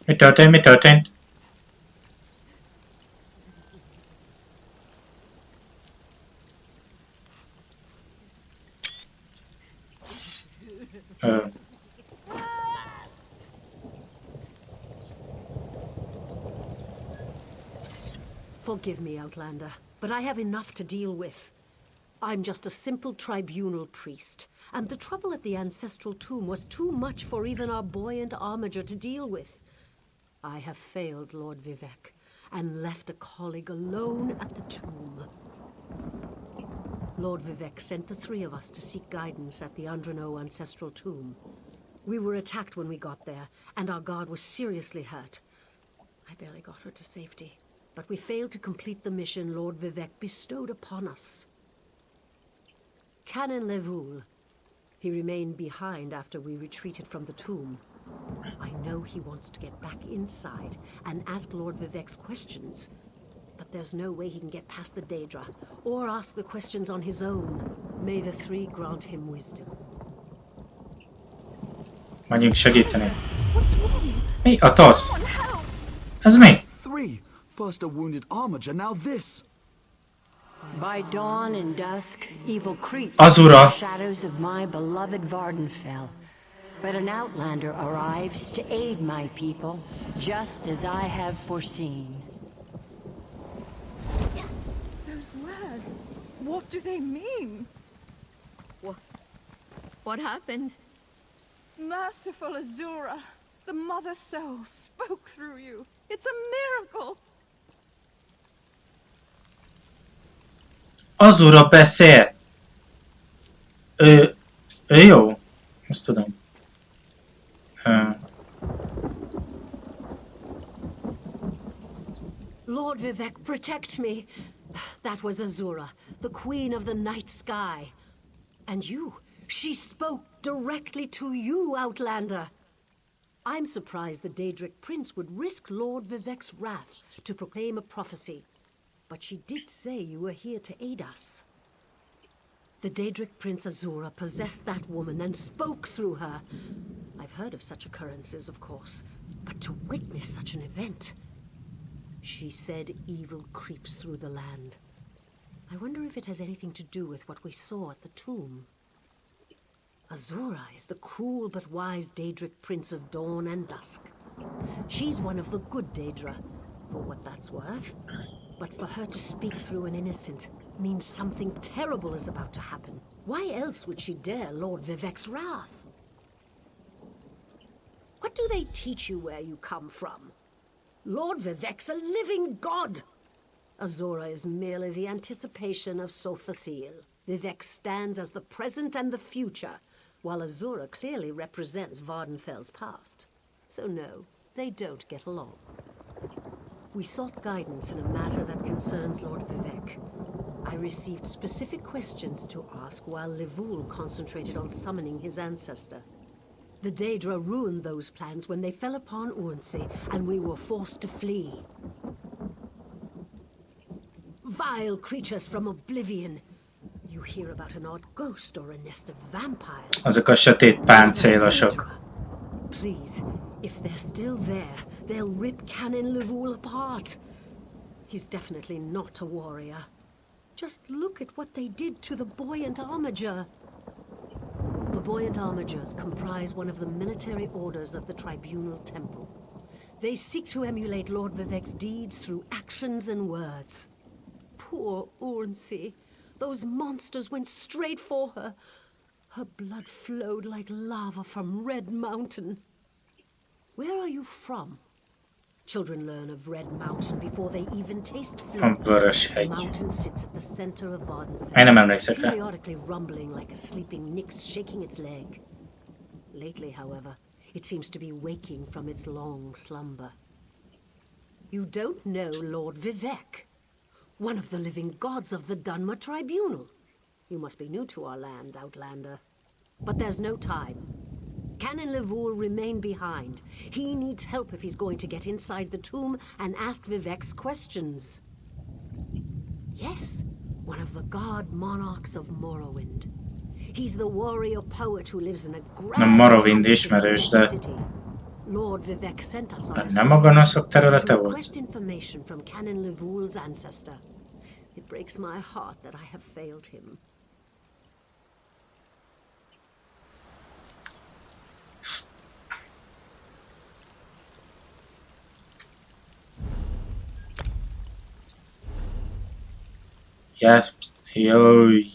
A: Mi történt? Mi történt?
M: Forgive me, Outlander, but I have enough to deal with. I'm just a simple tribunal priest, and the trouble at the ancestral tomb was too much for even our buoyant armiger to deal with. I have failed Lord Vivek, and left a colleague alone at the tomb. Lord Vivek sent the three of us to seek guidance at the Andrano ancestral tomb. We were attacked when we got there, and our guard was seriously hurt. I barely got her to safety, but we failed to complete the mission Lord Vivek bestowed upon us. Canon Levoul. He remained behind after we retreated from the tomb. I know he wants to get back inside and ask Lord Vivek's questions, but there's no way he can get past the Daedra, or ask the questions on his own. May the three grant him wisdom.
A: Menjünk segíteni. Mi a tosz? Ez mi?
C: Three. First a wounded armiger, now this.
M: By dawn and dusk, evil creeps
A: Azura.
M: in the shadows of my beloved Vardenfell. But an outlander arrives to aid my people, just as I have foreseen.
L: Those words, what do they mean?
I: What happened?
L: Merciful Azura, the Mother Soul spoke through you. It's a miracle.
A: Azura beszél. Ő jó. Ezt tudom.
M: Lord Vivek, protect me. That was Azura, the queen of the night sky. And She spoke directly to you, Outlander. I'm surprised the Daedric Prince would risk Lord Vivek's wrath to proclaim a prophecy. But she did say you were here to aid us. The Daedric Prince Azura possessed that woman and spoke through her. I've heard of such occurrences, of course, but to witness such an event... She said evil creeps through the land. I wonder if it has anything to do with what we saw at the tomb. Azura is the cruel but wise Daedric Prince of Dawn and Dusk. She's one of the good Daedra, for what that's worth. But for her to speak through an innocent means something terrible is about to happen. Why else would she dare Lord Vivek's wrath? What do they teach you where you come from? Lord Vivek's a living god! Azura is merely the anticipation of Sothasil. Vivek stands as the present and the future, while Azura clearly represents Vardenfell's past. So no, they don't get along. We sought guidance in a matter that concerns Lord Vivek. I received specific questions to ask while Livul concentrated on summoning his ancestor. The Daedra ruined those plans when they fell upon Urnsey, and we were forced to flee. Vile creatures from oblivion. You hear about an odd ghost or a nest of vampires.
A: Azok a sötét páncélosok.
M: Please, if they're still there, they'll rip Canon Livul apart. He's definitely not a warrior. Just look at what they did to the Buoyant Armiger. The Buoyant Armigers comprise one of the military orders of the Tribunal Temple. They seek to emulate Lord Vivek's deeds through actions and words. Poor Urnsey. Those monsters went straight for her. Her blood flowed like lava from Red Mountain. Where are you from? Children learn of Red Mountain before they even taste flame. The mountain sits at the center of Vardenfell, periodically rumbling like a sleeping Nyx shaking its leg. Lately, however, it seems to be waking from its long slumber. You don't know Lord Vivek, one of the living gods of the Dunmer Tribunal. You must be new to our land, Outlander. But there's no time. Canon Livul remain behind. He needs help if he's going to get inside the tomb and ask Vivek's questions. Yes, one of the god monarchs of Morrowind. He's the warrior poet who lives in a grand
A: Morrowind ismerős, de
M: Lord Vivek sent us on
A: nem a gonoszok területe
M: to
A: volt.
M: request information from Canon Livul's ancestor. It breaks my heart that I have failed him.
A: Ja, jaj.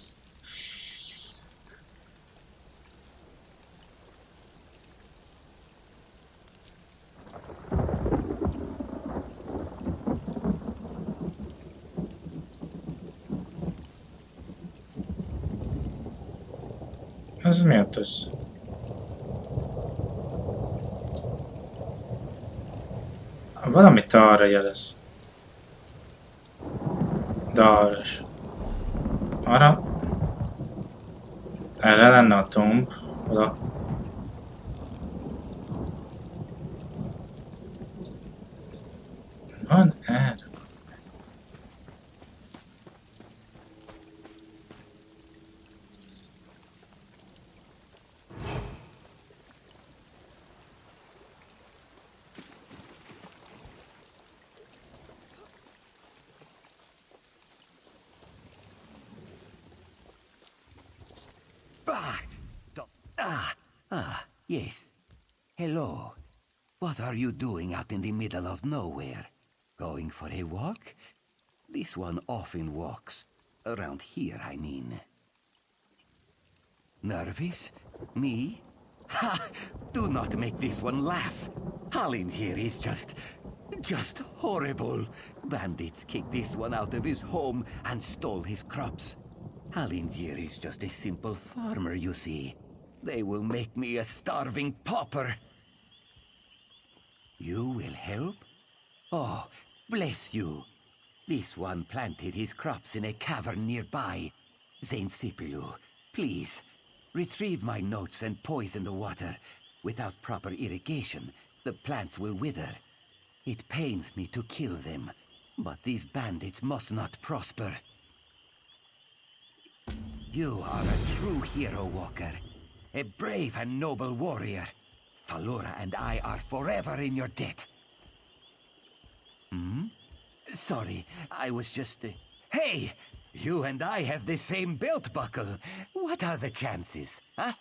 A: Ez miért ez? Valamit arra jelez. De arra is. Arra. Erre lenne a tomb. Oda. Van erre.
G: Yes. Hello. What are you doing out in the middle of nowhere? Going for a walk? This one often walks. Around here, I mean. Nervous? Me? Ha! Do not make this one laugh. Hallin here is just horrible. Bandits kicked this one out of his home and stole his crops. Hallin here is just a simple farmer, you see. They will make me a starving pauper. You will help? Oh, bless you. This one planted his crops in a cavern nearby. Zain Sipilu, please, Retrieve my notes and poison the water. Without proper irrigation, the plants will wither. It pains me to kill them, but these bandits must not prosper. You are a true hero, Walker. A brave and noble warrior. Falora and I are forever in your debt. Hmm? Sorry, I was just... Hey! You and I have the same belt buckle. What are the chances, huh?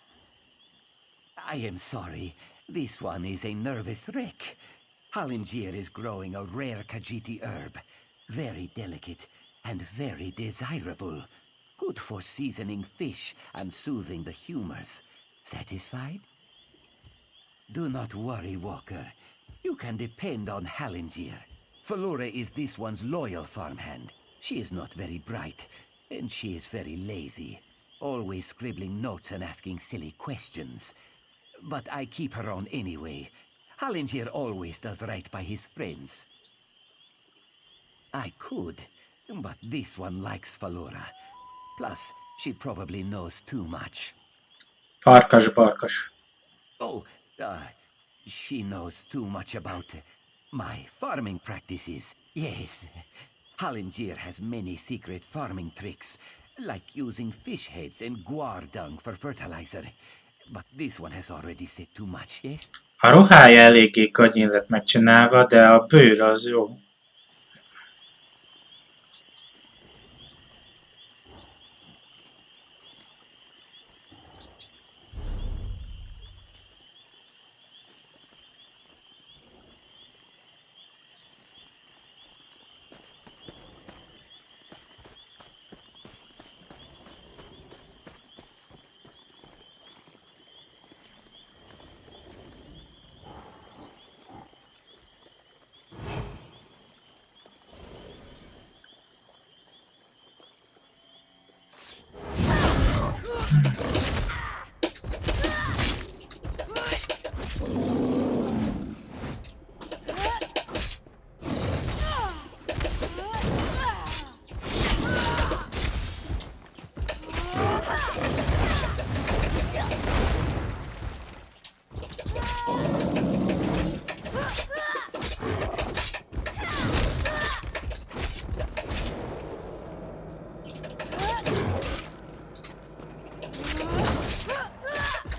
G: I am sorry. This one is a nervous wreck. Hallingier is growing a rare Khajiiti herb. Very delicate and very desirable. Good for seasoning fish and soothing the humors. Satisfied? Do not worry, Walker. You can depend on Hallingier. Falora is this one's loyal farmhand. She is not very bright, and she is very lazy. Always scribbling notes and asking silly questions. But I keep her on anyway. Hallingier always does right by his friends. I could, but this one likes Falora. Plus, she probably knows too much.
A: Farkas barkas.
G: Oh, she knows too much about my farming practices. Yes. Hallingier has many secret farming tricks, like using fish heads and guar dung for fertilizer. But this one has already said too much, yes?
A: A ruhája eléggé kagyin lett megcsinálva, de a bőr az jó.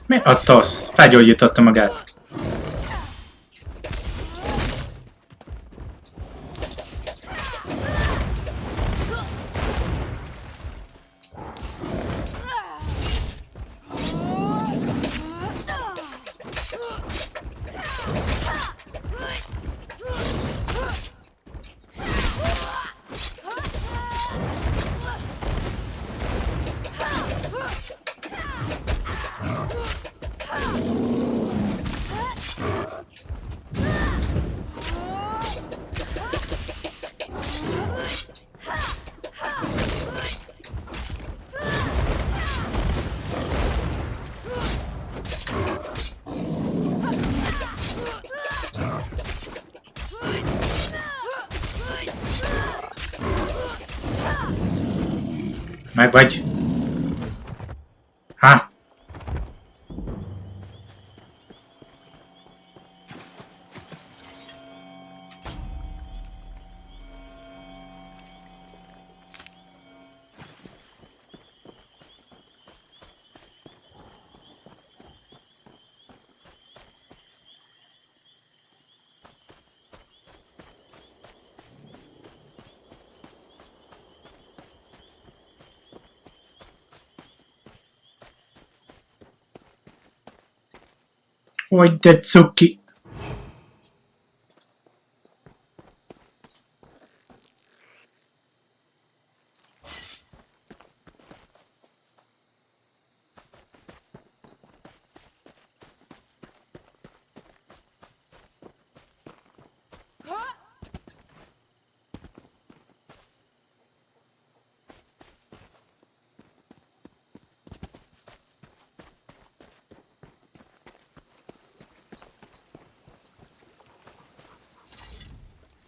A: Mi a tosz? Felgyógyította magát. Meg vagy? Ha! Hogy de cuki!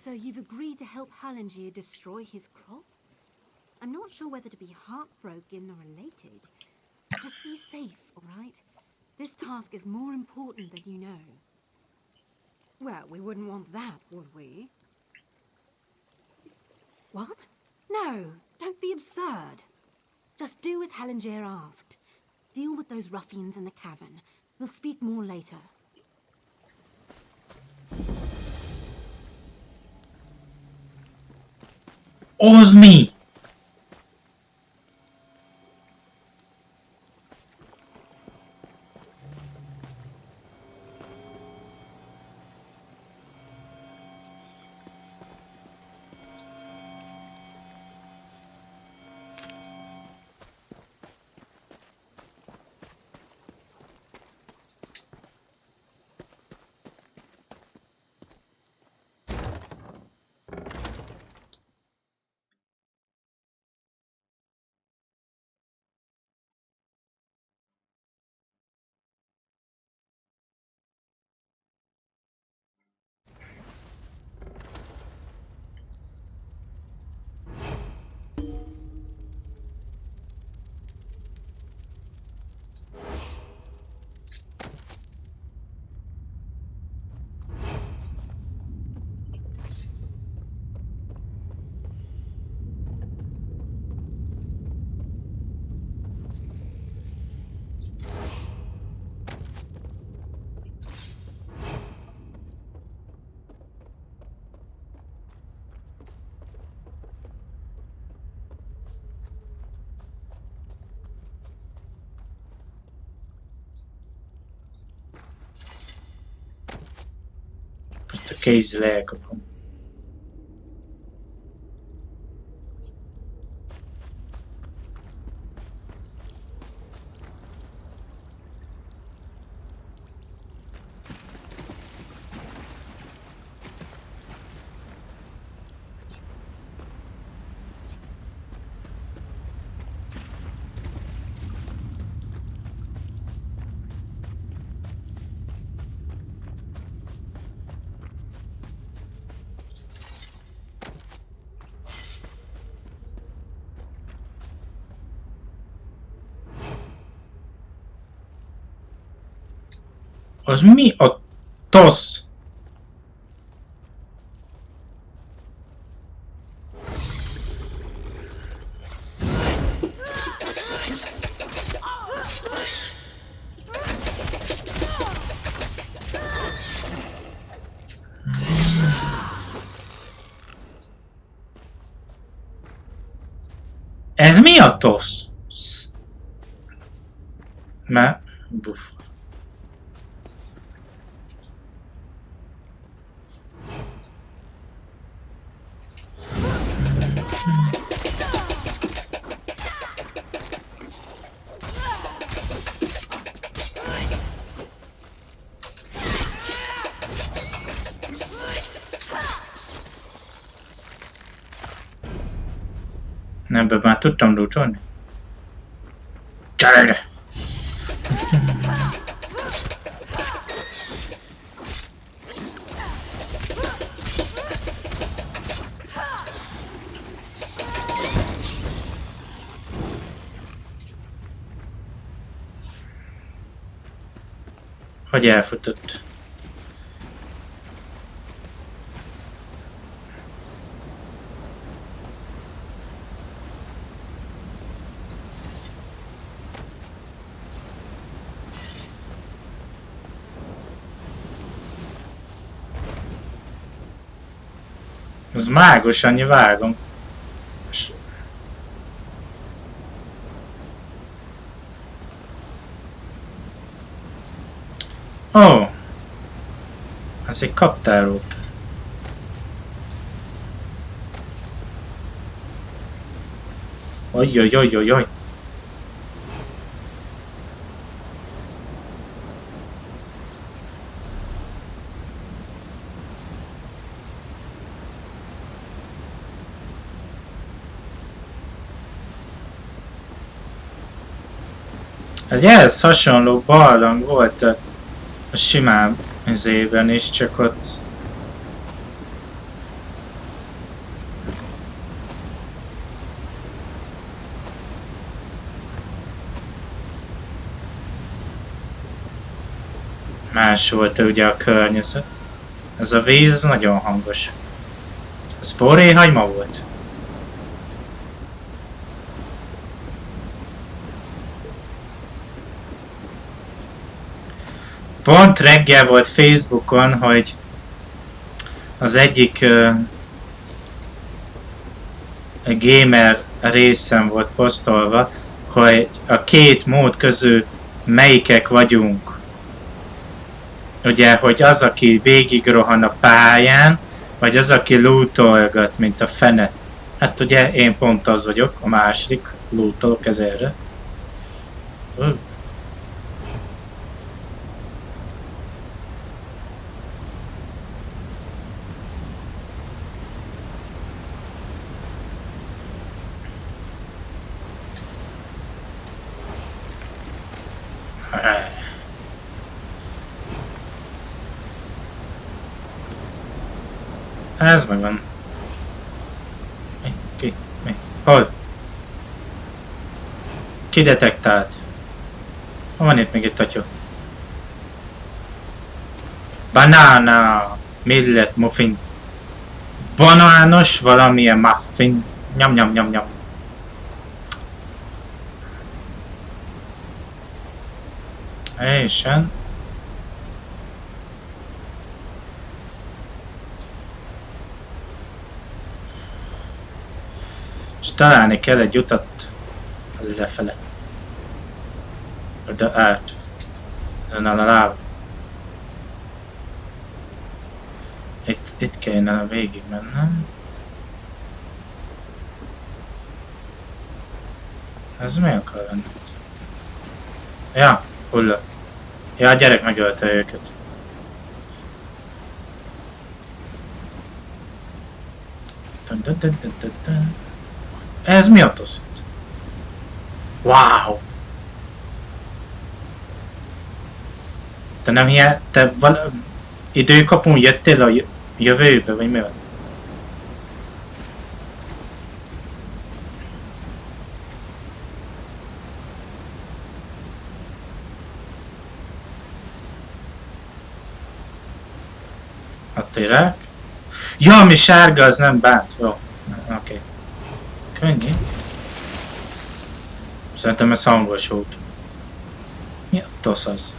N: So you've agreed to help Hallingier destroy his crop? I'm not sure whether to be heartbroken or elated. Just be safe, all right? This task is more important than you know. Well, we wouldn't want that, would we? What? No, don't be absurd. Just do as Halangier asked. Deal with those ruffians in the cavern. We'll speak more later.
A: Az mi? Azt a kézzel elkapom. Az mi a tosz? Ez mi a tosz? Buff. Ebből már tudtam lootolni. Gyere! Hogy elfutott. Ez mágos, annyi vágom. Ó! Ez egy kaptárút. Ojjojjojjojjoj! Egy ehhez hasonló barlang volt a simább izében is, csak ott... Más volt ugye a környezet. Ez a víz ez nagyon hangos. Ez boréhagyma volt? Pont reggel volt Facebookon, hogy az egyik gamer részen volt posztolva, hogy a két mód közül melyikek vagyunk. Ugye, hogy az, aki végigrohan a pályán, vagy az, aki lootolgat, mint a fene. Hát ugye én pont az vagyok, a második, lootolok ezerre. Ez megvan. Mi? Hol? Ki detektált? Van itt még egy tatyó. Banana! Millet muffin. Banános valamilyen muffin. Nyam nyam nyam nyam. Ésen. És találni kell egy utat lefele. Oda át. Na. Itt kellene végig mennem. Ez mi akar lenni? Ja, hulla. Ja, a gyerek megölte őket. Ez mi a toszít? Wow! Te nem hiány... Te időkapun jöttél a jövőbe, vagy mi van? A térák? Ja, ami sárga, az nem bánt. Jó, oké. Könnyű. Szerintem ez hangos volt. Mi a tosz az?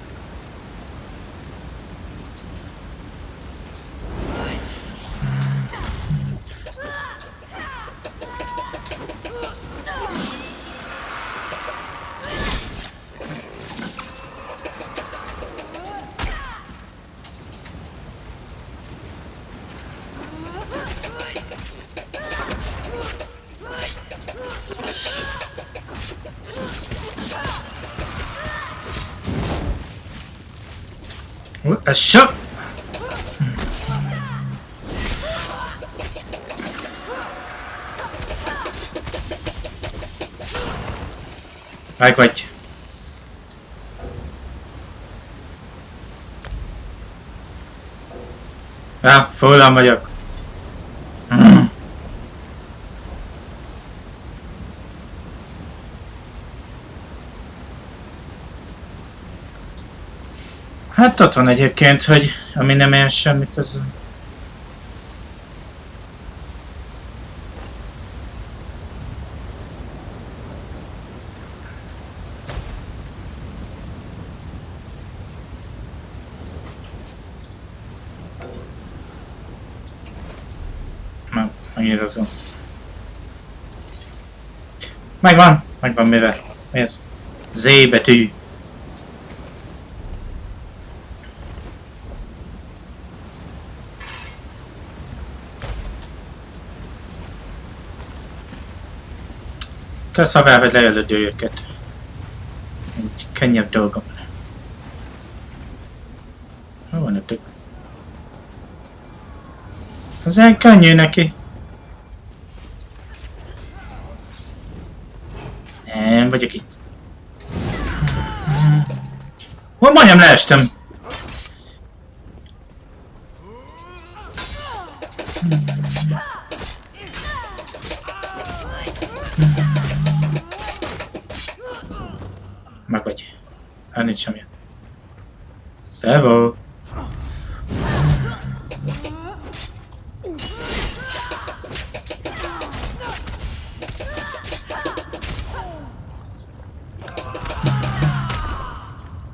A: Sok! Meg vagy. Ja, fullan vagyok. Hát ott van egyébként, hogy ami nem ér semmit, az... Megírozom. Megvan mivel. Mi ez? Z betű. Kösz haver, hogy lejelöd őket. Egy könnyebb dolgom. Hol van ötök? Az egy könnyű neki. Nem vagyok itt. Hol majdnem leestem. Meg vagy. Hát nincs semmilyen. Szevo!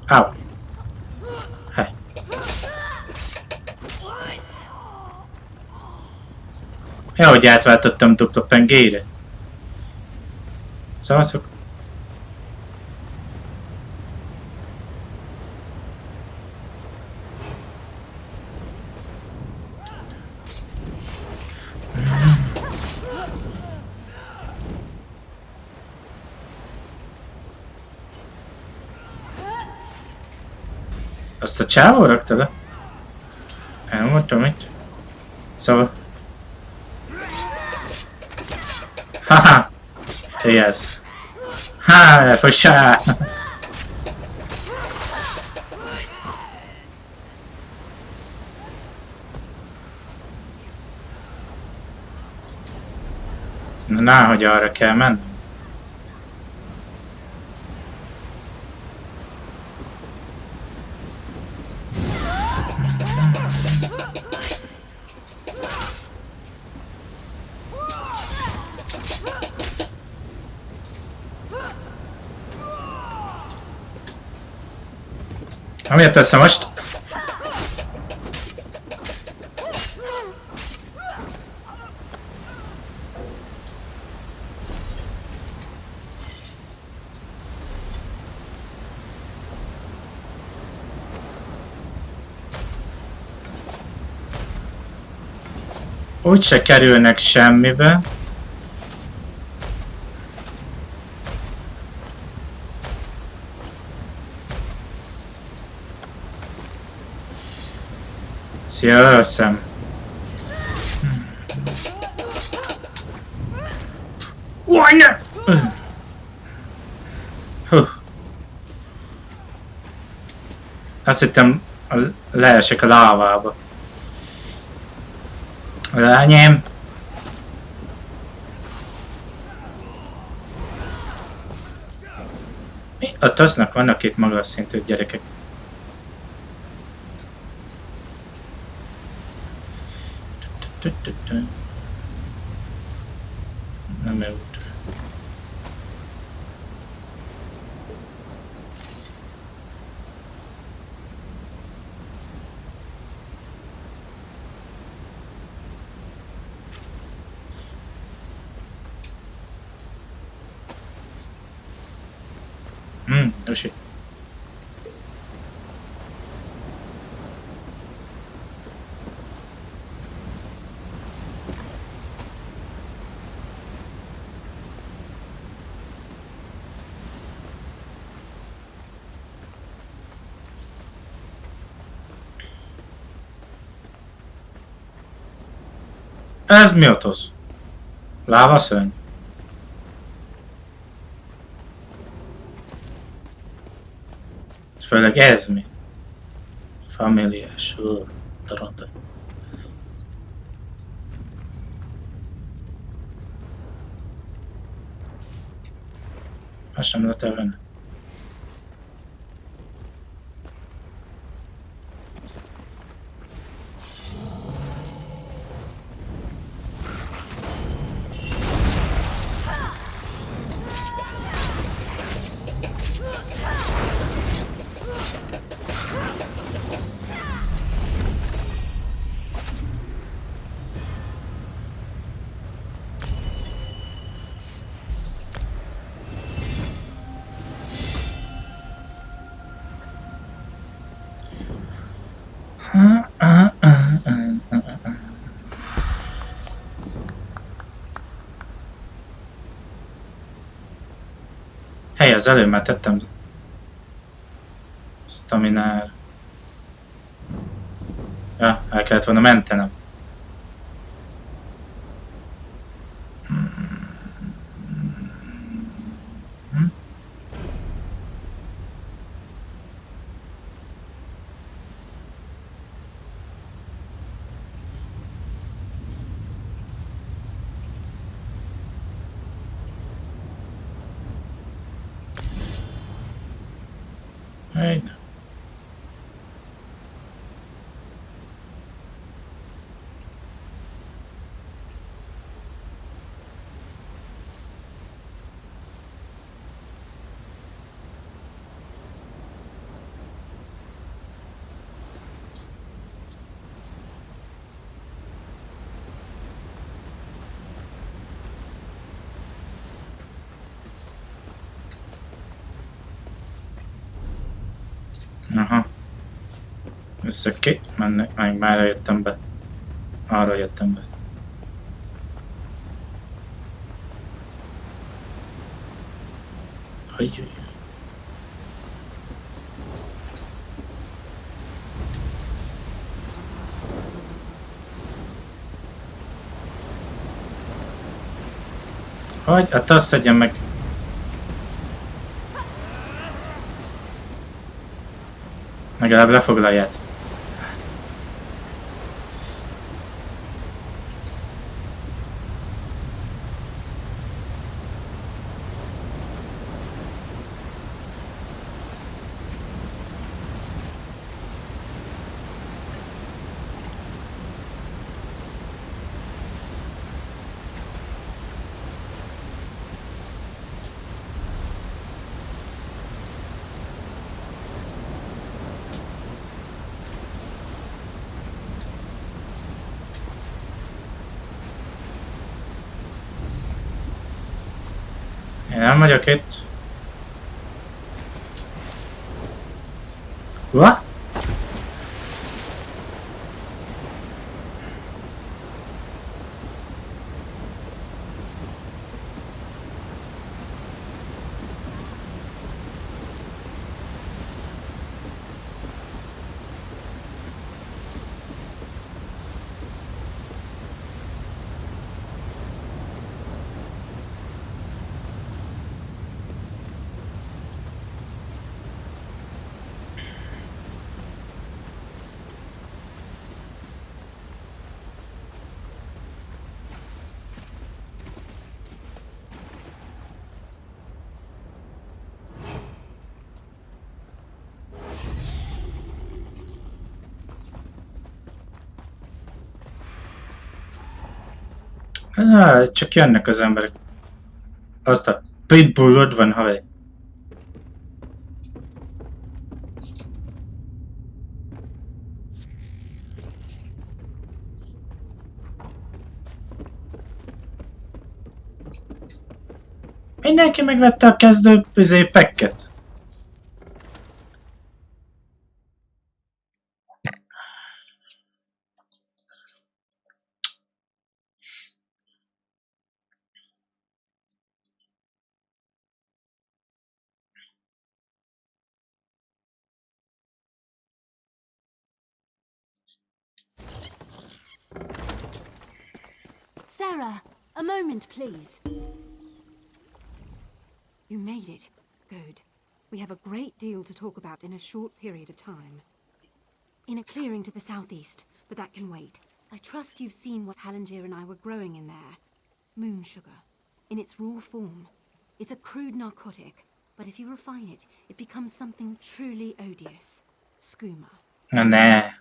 A: Au! Hely. Ja, hogy átváltottam doppelpengére. Szavazok. Azt a csávó rakta le? Elmondtam itt. Szóval. Haha! Ez. Ha, elfossá! Na, hogy arra kell menni. Miért teszem most? Úgyse kerülnek semmibe. Szia, leveszem. Uaj, ne! Azt hittem, leesek a lávába. Lányém! Mi? A tasznak vannak itt magas szintű gyerekek. Nem út. Osi. Ez mi ott az? Lávaszörny? Főleg ez mi? Familiás. Taronda. Most nem lehet elvenni. Hely, az előbb már tettem staminál. Ja, el kellett volna mentenem. Right. Aha. Vissza ki, mennek, már jöttem be. Arra jöttem be. Hogy? Hogy? Hát azt szedjem meg. Legalább lefoglalját. Én nem vagyok itt. Hova? Csak jönnek az emberek. Azt a pitbullod van, haver. Mindenki megvette a kezdő pekket.
N: Sarah, a moment, please. You made it. Good. We have a great deal to talk about in a short period of time. In a clearing to the southeast, but that can wait. I trust you've seen what Hallengier and I were growing in there. Moon sugar. In its raw form. It's a crude narcotic, but if you refine it, it becomes something truly odious. Skooma.
A: Nah.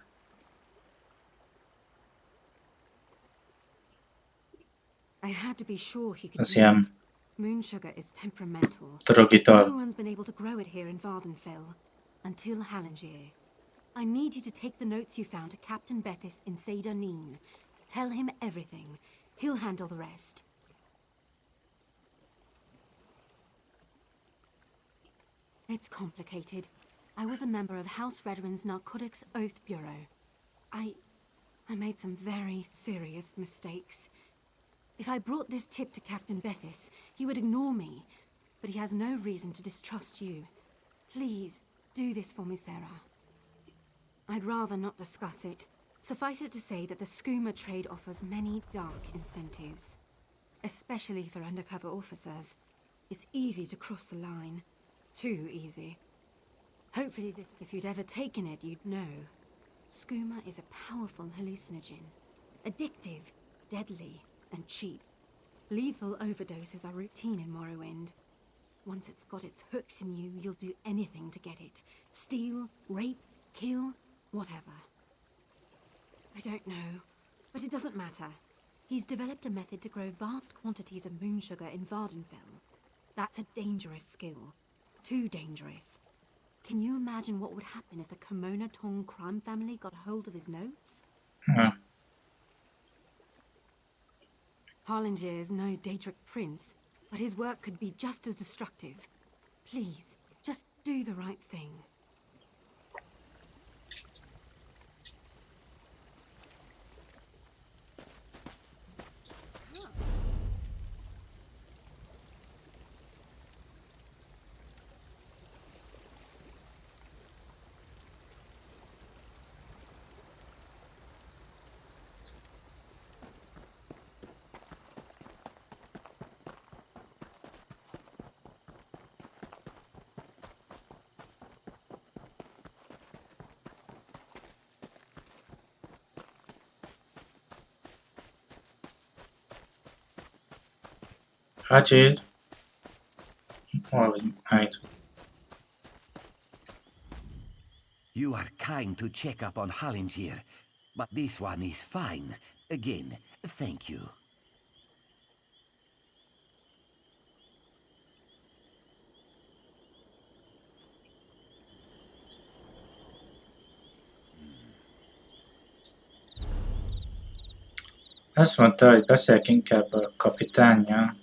N: I had to be sure he could
A: Az
N: do
A: ilyen
N: it. Moon sugar is temperamental.
A: drogitól.
N: No one's been able to grow it here in Vardenfell. Until Hallengier. I need you to take the notes you found to Captain Bethis in Seydonin. Tell him everything. He'll handle the rest. It's complicated. I was a member of House Redwin's Narcotics Oath Bureau. I made some very serious mistakes. If I brought this tip to Captain Bethis, he would ignore me. But he has no reason to distrust you. Please, do this for me, Sarah. I'd rather not discuss it. Suffice it to say that the skooma trade offers many dark incentives. Especially for undercover officers. It's easy to cross the line. Too easy. Hopefully this, if you'd ever taken it, you'd know. Skooma is a powerful hallucinogen. Addictive, deadly, and cheap. Lethal overdoses are routine in Morrowind. Once it's got its hooks in you, you'll do anything to get it. Steal, rape, kill, whatever. I don't know, but it doesn't matter. He's developed a method to grow vast quantities of moon sugar in Vardenfell. That's a dangerous skill. Too dangerous. Can you imagine what would happen if the Kimona Tong crime family got hold of his notes? Harlinger is no Daedric prince, but his work could be just as destructive. Please, just do the right thing.
A: Hacı. Oğlum, hayır.
G: You are kind to check up on Hallinger, but this one is fine. Again, thank you.
A: Azt mondta, hogy beszéljek inkább a kapitánnyal.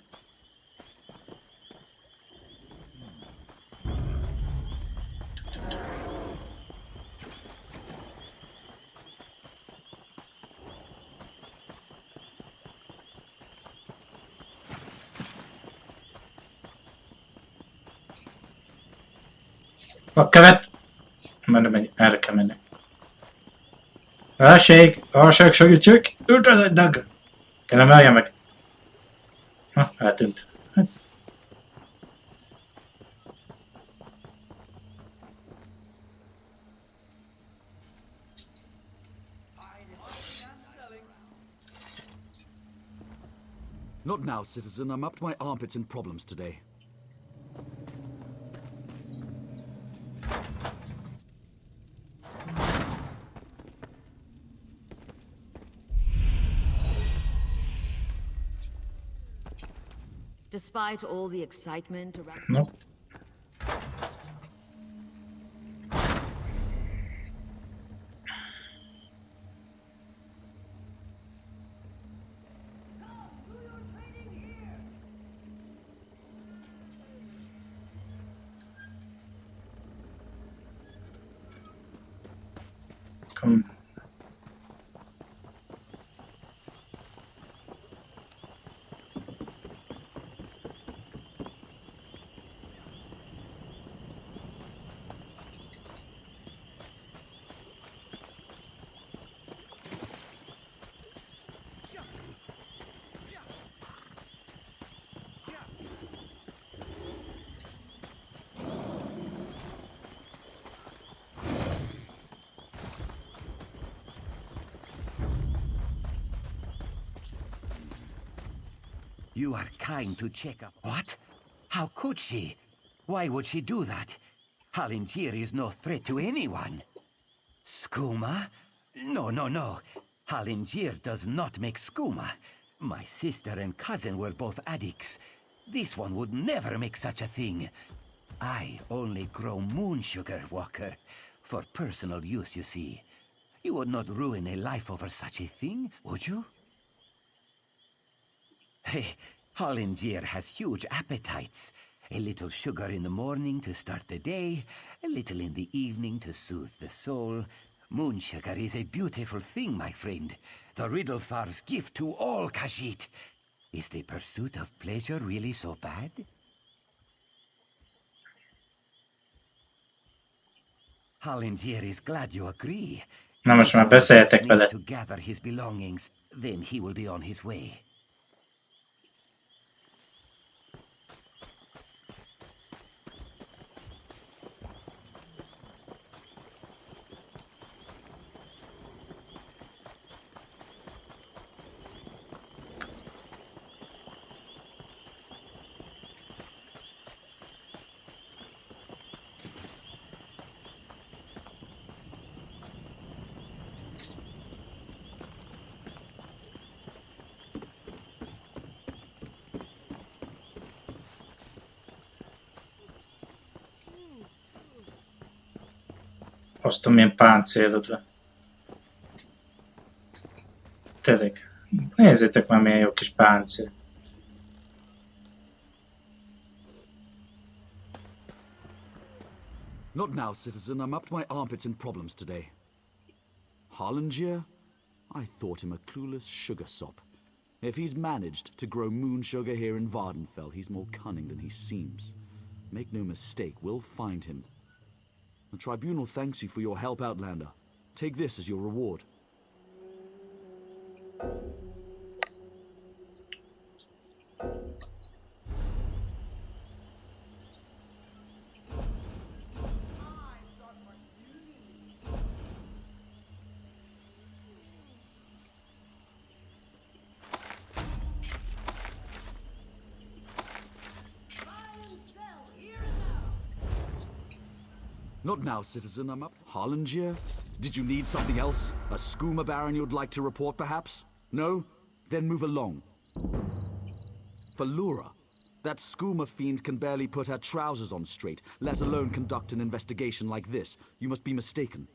A: A követ! Erre kell menni. Alség, segítség! Ült az egy dag! Kellem emelje meg. Ha, eltűnt.
C: Not now, citizen. I'm up to my armpits in problems today.
I: Despite all the excitement around...
A: Nope. Come.
G: You are kind to check up. What? How could she? Why would she do that? Hallinger is no threat to anyone. Skooma? No, no, no. Hallinger does not make skooma. My sister and cousin were both addicts. This one would never make such a thing. I only grow moon sugar, Walker. For personal use, you see. You would not ruin a life over such a thing, would you? Hey, Hallinger has huge appetites. A little sugar in the morning to start the day, a little in the evening to soothe the soul. Moon sugar is a beautiful thing, my friend. The Riddlethar's gift to all Khajiit. Is the pursuit of pleasure really so bad? Hallinger is glad you agree.
A: Na most már beszéltek vele.
G: To gather his belongings, then he will be on his way.
A: Hoztam milyen páncélod van. Tényleg. Nézzétek már milyen jó kis páncél.
C: Not now, citizen. I'm up to my armpits in problems today. Hallinger? I thought him a clueless sugar sop. If he's managed to grow moon sugar here in Vardenfell, he's more cunning than he seems. Make no mistake, we'll find him. The tribunal thanks you for your help, Outlander. Take this as your reward. Not now, citizen. I'm up. Harlangier? Did you need something else? A skooma baron you'd like to report, perhaps? No? Then move along. Falura. That skooma fiend can barely put her trousers on straight, let alone conduct an investigation like this. You must be mistaken.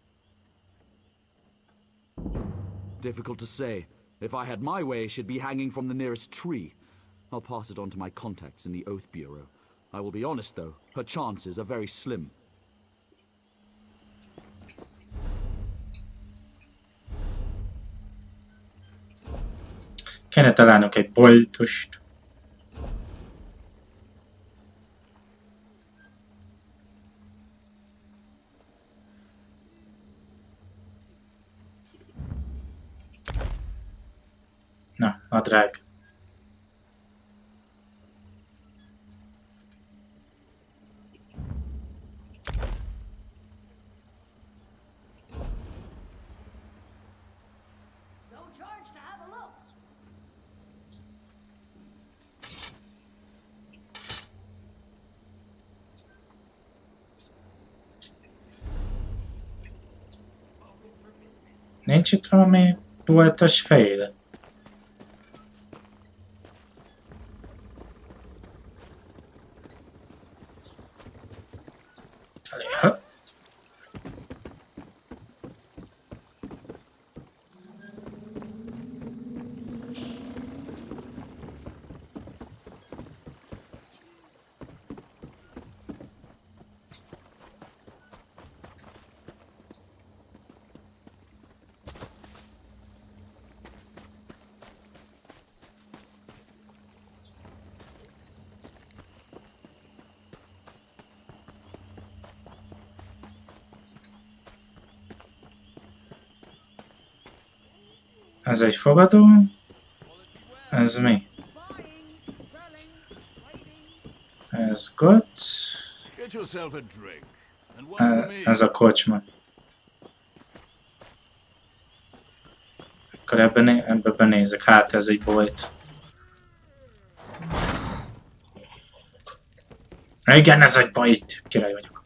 C: Difficult to say. If I had my way, she'd be hanging from the nearest tree. I'll pass it on to my contacts in the Oath Bureau. I will be honest, though. Her chances are very slim.
A: Kéne találnunk egy boltost. Na, nadrág. Nincs itt valami boltos fél? Ez egy fogadó. Ez mi? Ez gott. Ez a kocsma. Akkor ebbe benézek. Hát ez egy bolt. Igen, ez egy bolt. Király vagyok.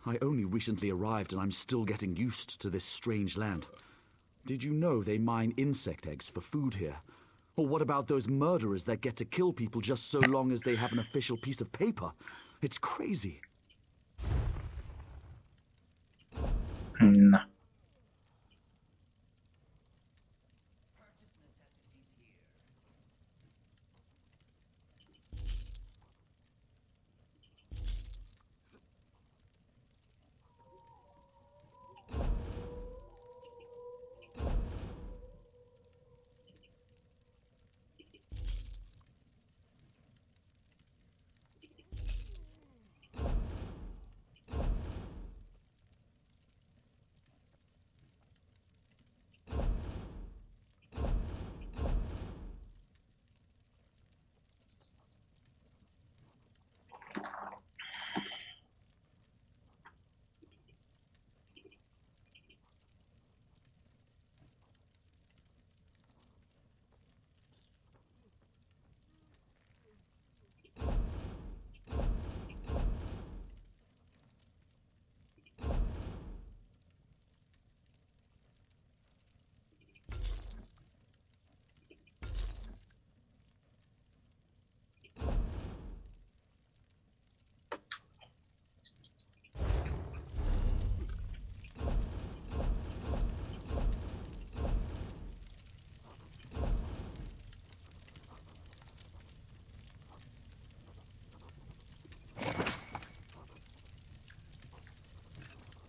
C: I only recently arrived and I'm still getting used to this strange land. Did you know they mine insect eggs for food here? Or what about those murderers that get to kill people just so long as they have an official piece of paper? It's crazy.
A: Na.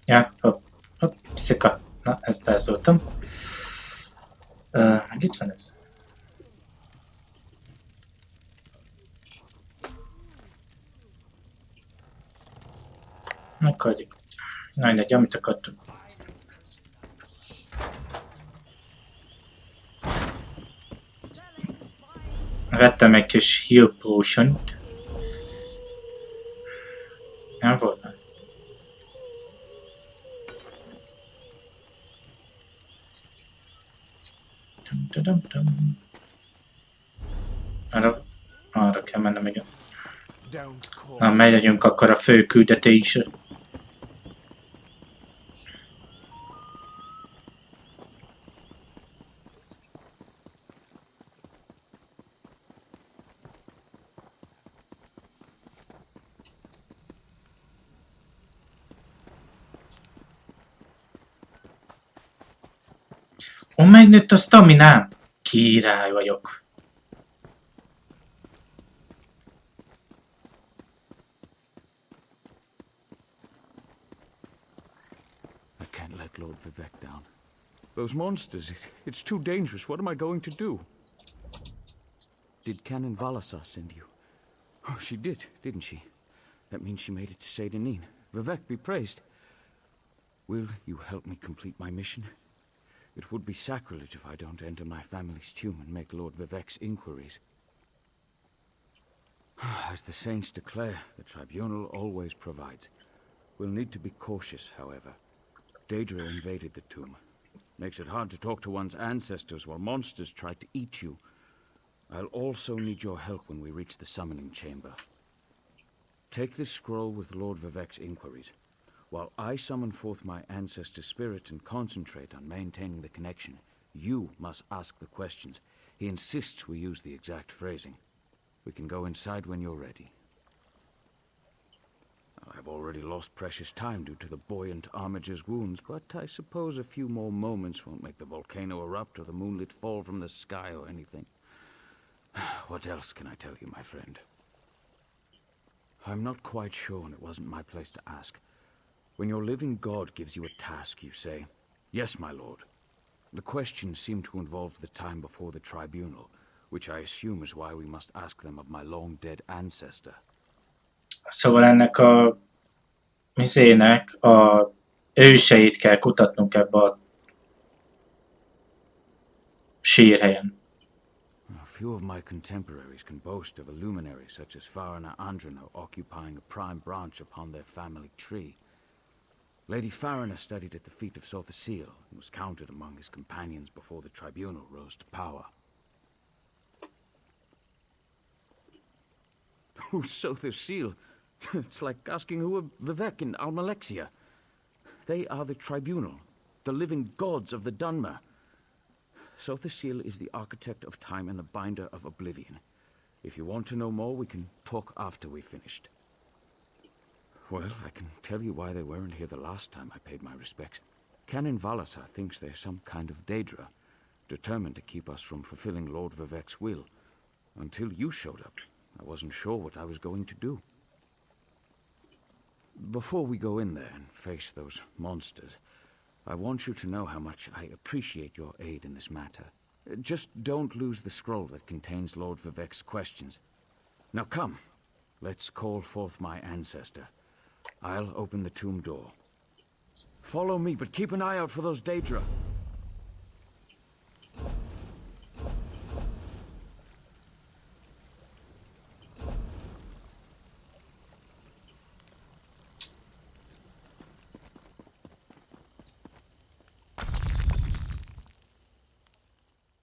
A: Ja, hopp, szika. Na, ezt elszóltam. Meg itt van ez. Meghagyjuk. Na, mindegy, amit akartunk. Vettem egy kis heal potion-t. Nem volt már. Arra kell mennem, igen. Na, megyünk akkor a fő küldetésre. Ó, megnőtt a staminám! Király vagyok.
C: I can't let Lord Vivek down. Those monsters, it's too dangerous. What am I going to do? Did Canon Valasar send you? Oh, she did, didn't she? That means she made it to Seydanin. Vivek be praised. Will you help me complete my mission? It would be sacrilege if I don't enter my family's tomb and make Lord Vivek's inquiries. As the saints declare, the tribunal always provides. We'll need to be cautious, however. Daedra invaded the tomb. Makes it hard to talk to one's ancestors while monsters try to eat you. I'll also need your help when we reach the summoning chamber. Take this scroll with Lord Vivek's inquiries. While I summon forth my ancestor spirit and concentrate on maintaining the connection, you must ask the questions. He insists we use the exact phrasing. We can go inside when you're ready. I've already lost precious time due to the buoyant Armiger's wounds, but I suppose a few more moments won't make the volcano erupt or the moonlit fall from the sky or anything. What else can I tell you, my friend? I'm not quite sure, and it wasn't my place to ask. When your living god gives you a task, you say, "Yes, my lord." The questions seem to involve the time before the tribunal, which I assume is why we must ask them of my long-dead ancestor.
A: Szóval ennek a mizének a őseit kell kutatnunk ebbe a sírhelyen.
C: A few of my contemporaries can boast of a luminary such as Farina Andrano occupying a prime branch upon their family tree. Lady Farina studied at the feet of Sothasil and was counted among his companions before the tribunal rose to power. Who's Sothasil? It's like asking who are Vivek and Almalexia. They are the tribunal, the living gods of the Dunmer. Sothasil is the architect of time and the binder of oblivion. If you want to know more, we can talk after we've finished. Well, I can tell you why they weren't here the last time I paid my respects. Canon Valasar thinks they're some kind of Daedra, determined to keep us from fulfilling Lord Vivek's will. Until you showed up, I wasn't sure what I was going to do. Before we go in there and face those monsters, I want you to know how much I appreciate your aid in this matter. Just don't lose the scroll that contains Lord Vivek's questions. Now come, let's call forth my ancestor. I'll open the tomb door. Follow me, but keep an eye out for those Daedra.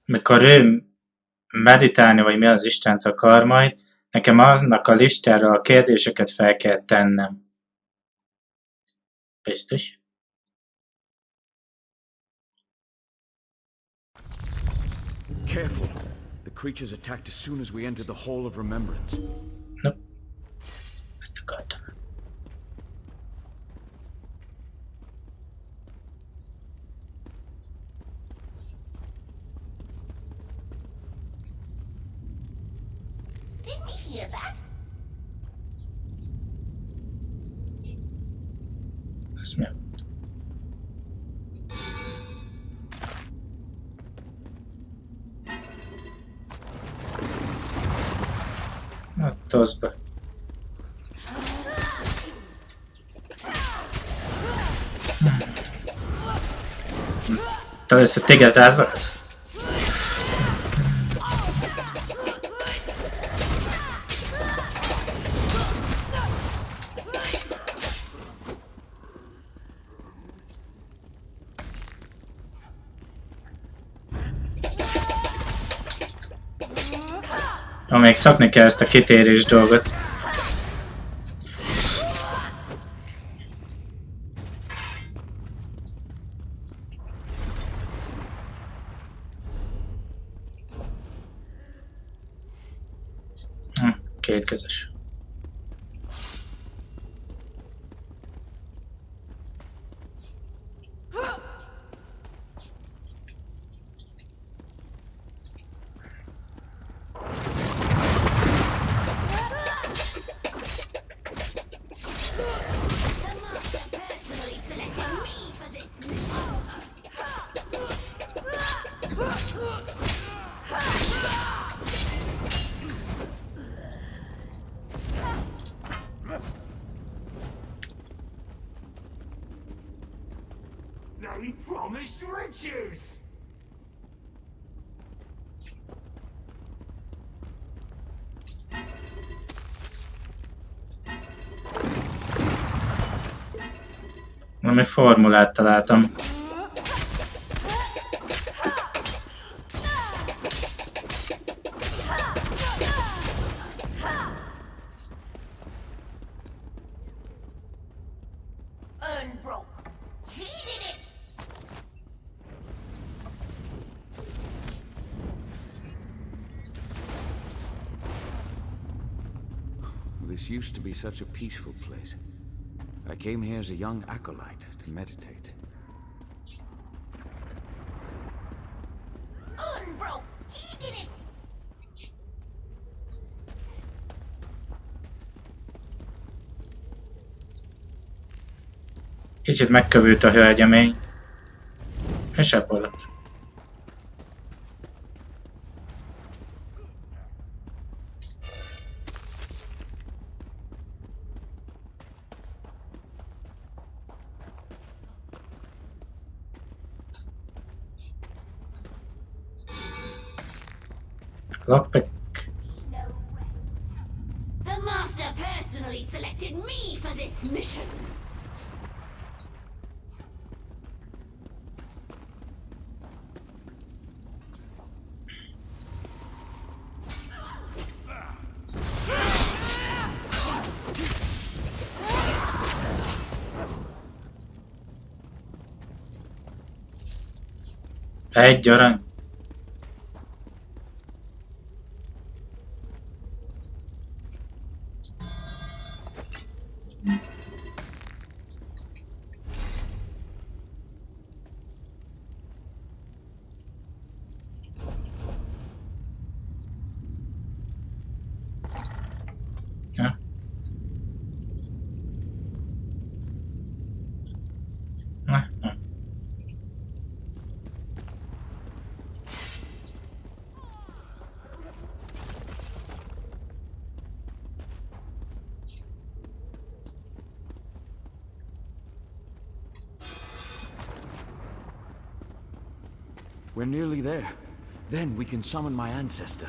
A: Mikor ő meditálni, vagy mi az Istent akar majd, nekem annak a listára a kérdéseket fel kell tennem. Biztos?
C: Careful! The creatures attacked as soon as we entered the Hall of Remembrance.
A: Nope. Ezt akartam.
F: Did we hear that?
A: Ez mi? Na, tozd be. Először téged rázlak? Még szakni kell ezt a kitérés dolgot. Kétkezes.
H: They promised riches!
A: Valami formulát találtam.
O: This used to be such a peaceful place. I came here as a young acolyte to meditate.
F: Unbroke! He did it!
A: Kicsit megkövült a hölgyemény. És ebből lett. Lockpick.
P: The master personally selected me for this mission.
A: Egy arany.
O: We're nearly there. Then we can summon my ancestor.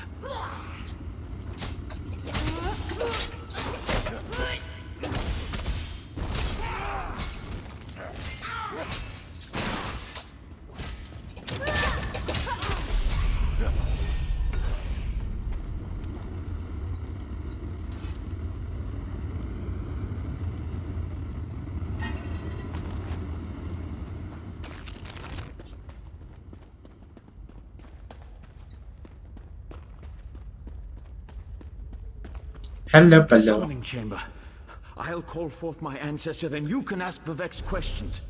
A: Hello, hello.
O: Summoning chamber. I'll call forth my ancestor, then you can ask Vivek's questions.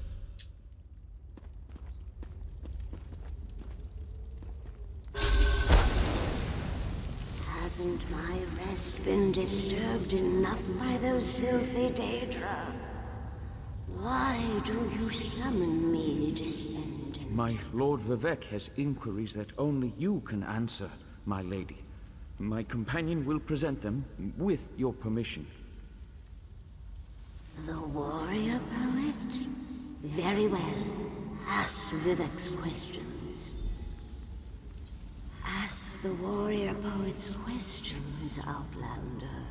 P: Hasn't my rest been disturbed enough by those filthy Daedra? Why do you summon me, descendant?
O: My Lord Vivek has inquiries that only you can answer, my lady. My companion will present them with your permission.
P: The warrior poet? Very well. Ask Vivek's questions. Ask the warrior poet's questions, Outlander.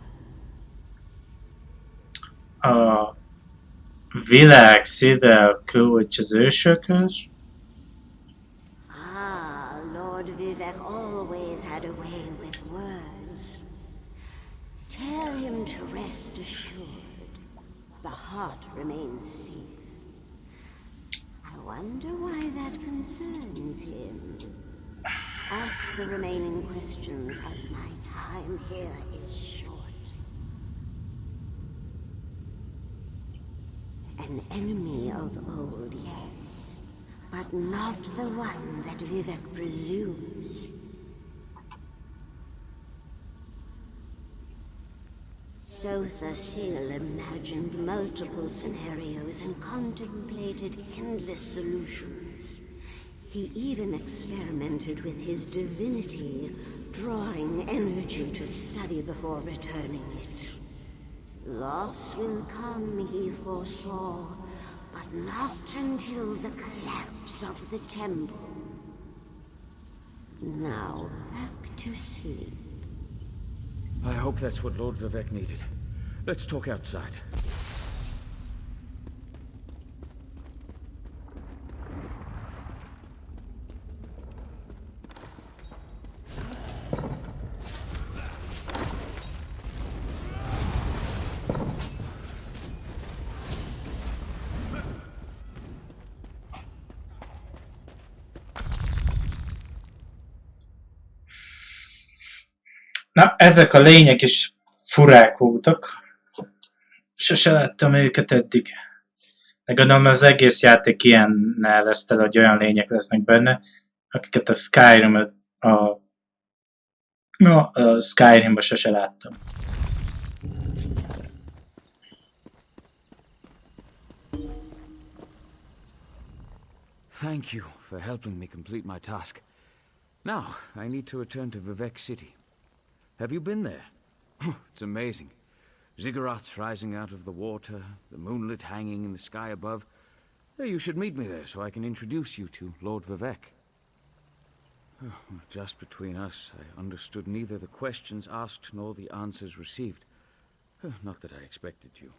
A: A világ szíve küldj az ősökhöz.
P: Lord Vivek always had a way with words. Tell him to rest assured. The heart remains safe. I wonder why that concerns him. Ask the remaining questions as my time here is short. An enemy of old, yes. But not the one that Vivek presumes. Sotha Sil imagined multiple scenarios and contemplated endless solutions. He even experimented with his divinity, drawing energy to study before returning it. Loss will come, he foresaw, but not until the collapse of the temple. Now, back to sleep.
O: I hope that's what Lord Vivek needed. Let's talk outside.
A: Na, ezek a lények is furák voltak. Sose láttam őket eddig. De gondolom az egész játék ilyennel lesz tele, hogy olyan lények lesznek benne, akiket a Skyrimban sose láttam.
O: Thank you for helping me complete my task. Now, I need to return to Vivek City. Have you been there? It's amazing. Ziggurats rising out of the water, the moonlit hanging in the sky above. You should meet me there so I can introduce you to Lord Vivek. Just between us, I understood neither the questions asked nor the answers received. Not that I expected you.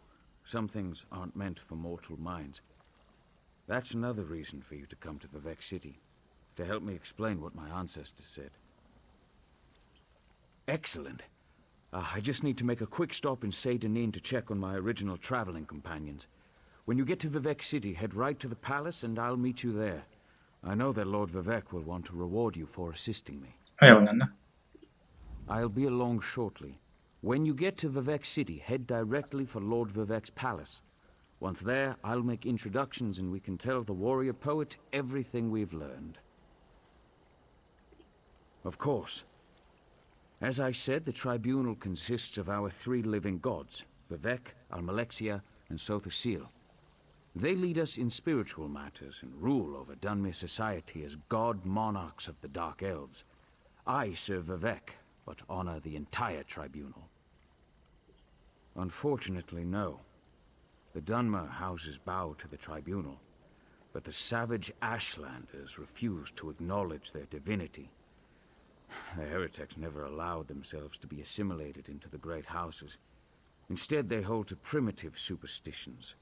O: Some things aren't meant for mortal minds. That's another reason for you to come to Vivek City, to help me explain what my ancestors said. Excellent. I just need to make a quick stop in Seydanin to check on my original traveling companions. When you get to Vivek City, head right to the palace and I'll meet you there. I know that Lord Vivek will want to reward you for assisting me. I'll be along shortly. When you get to Vivek City, head directly for Lord Vivek's palace. Once there, I'll make introductions and we can tell the warrior poet everything we've learned. Of course. As I said, the tribunal consists of our 3 living gods, Vivek, Almalexia, and Sothasil. They lead us in spiritual matters and rule over Dunmere society as god monarchs of the Dark Elves. I serve Vivek, but honor the entire tribunal. Unfortunately, no. The Dunmer houses bow to the tribunal, but the savage Ashlanders refuse to acknowledge their divinity. The heretics never allowed themselves to be assimilated into the great houses. Instead, they hold to primitive superstitions.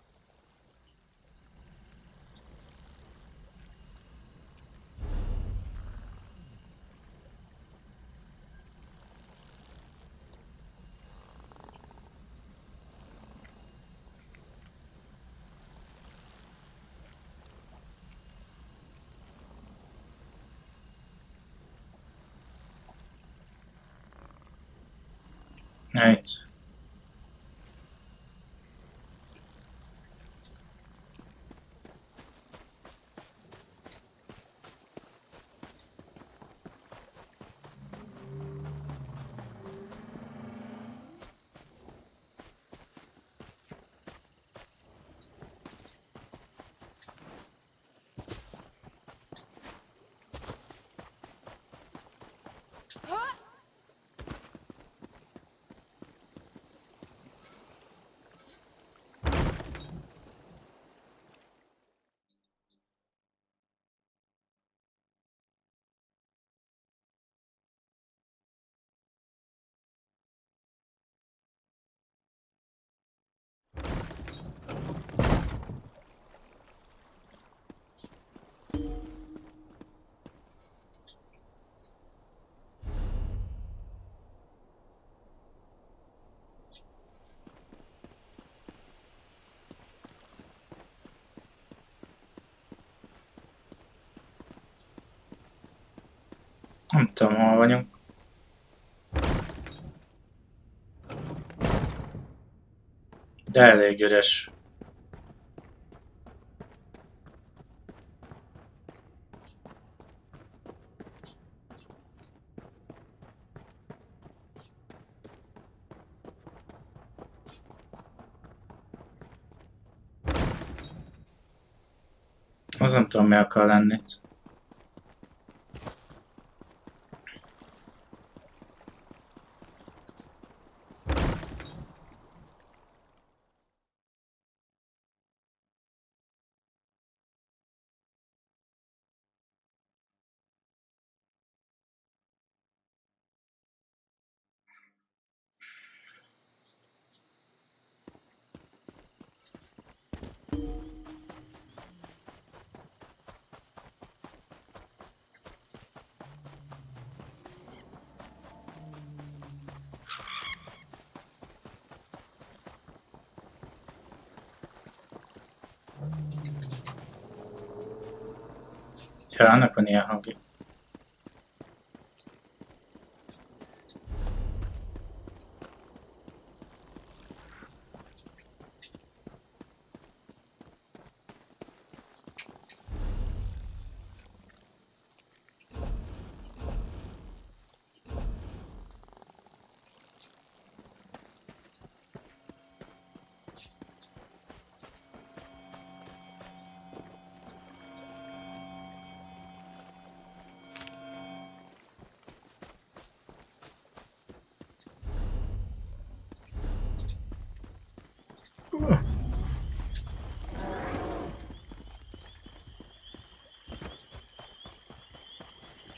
A: Right. Nem tudom, hol vagyunk. De elég üres. Az nem tudom, mi akar lenni. Ja, annak van ilyen hangja.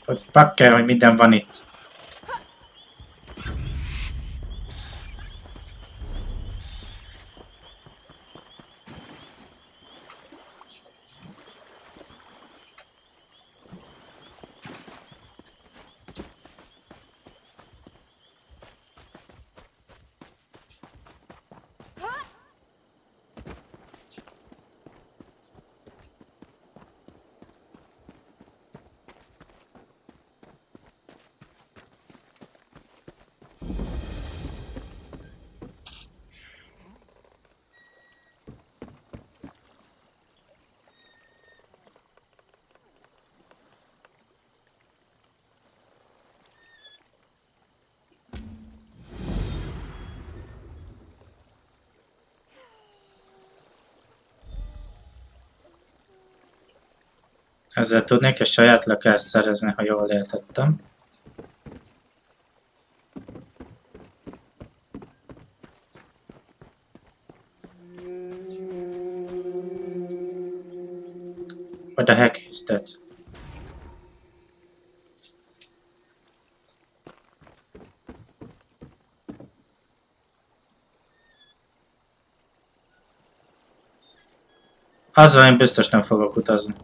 A: Hogy pakker, hogy minden van itt. Ezzel tudnék egy saját lakást szerezni, ha jól értettem. What the heck is that? Azzal én biztos nem fogok utazni.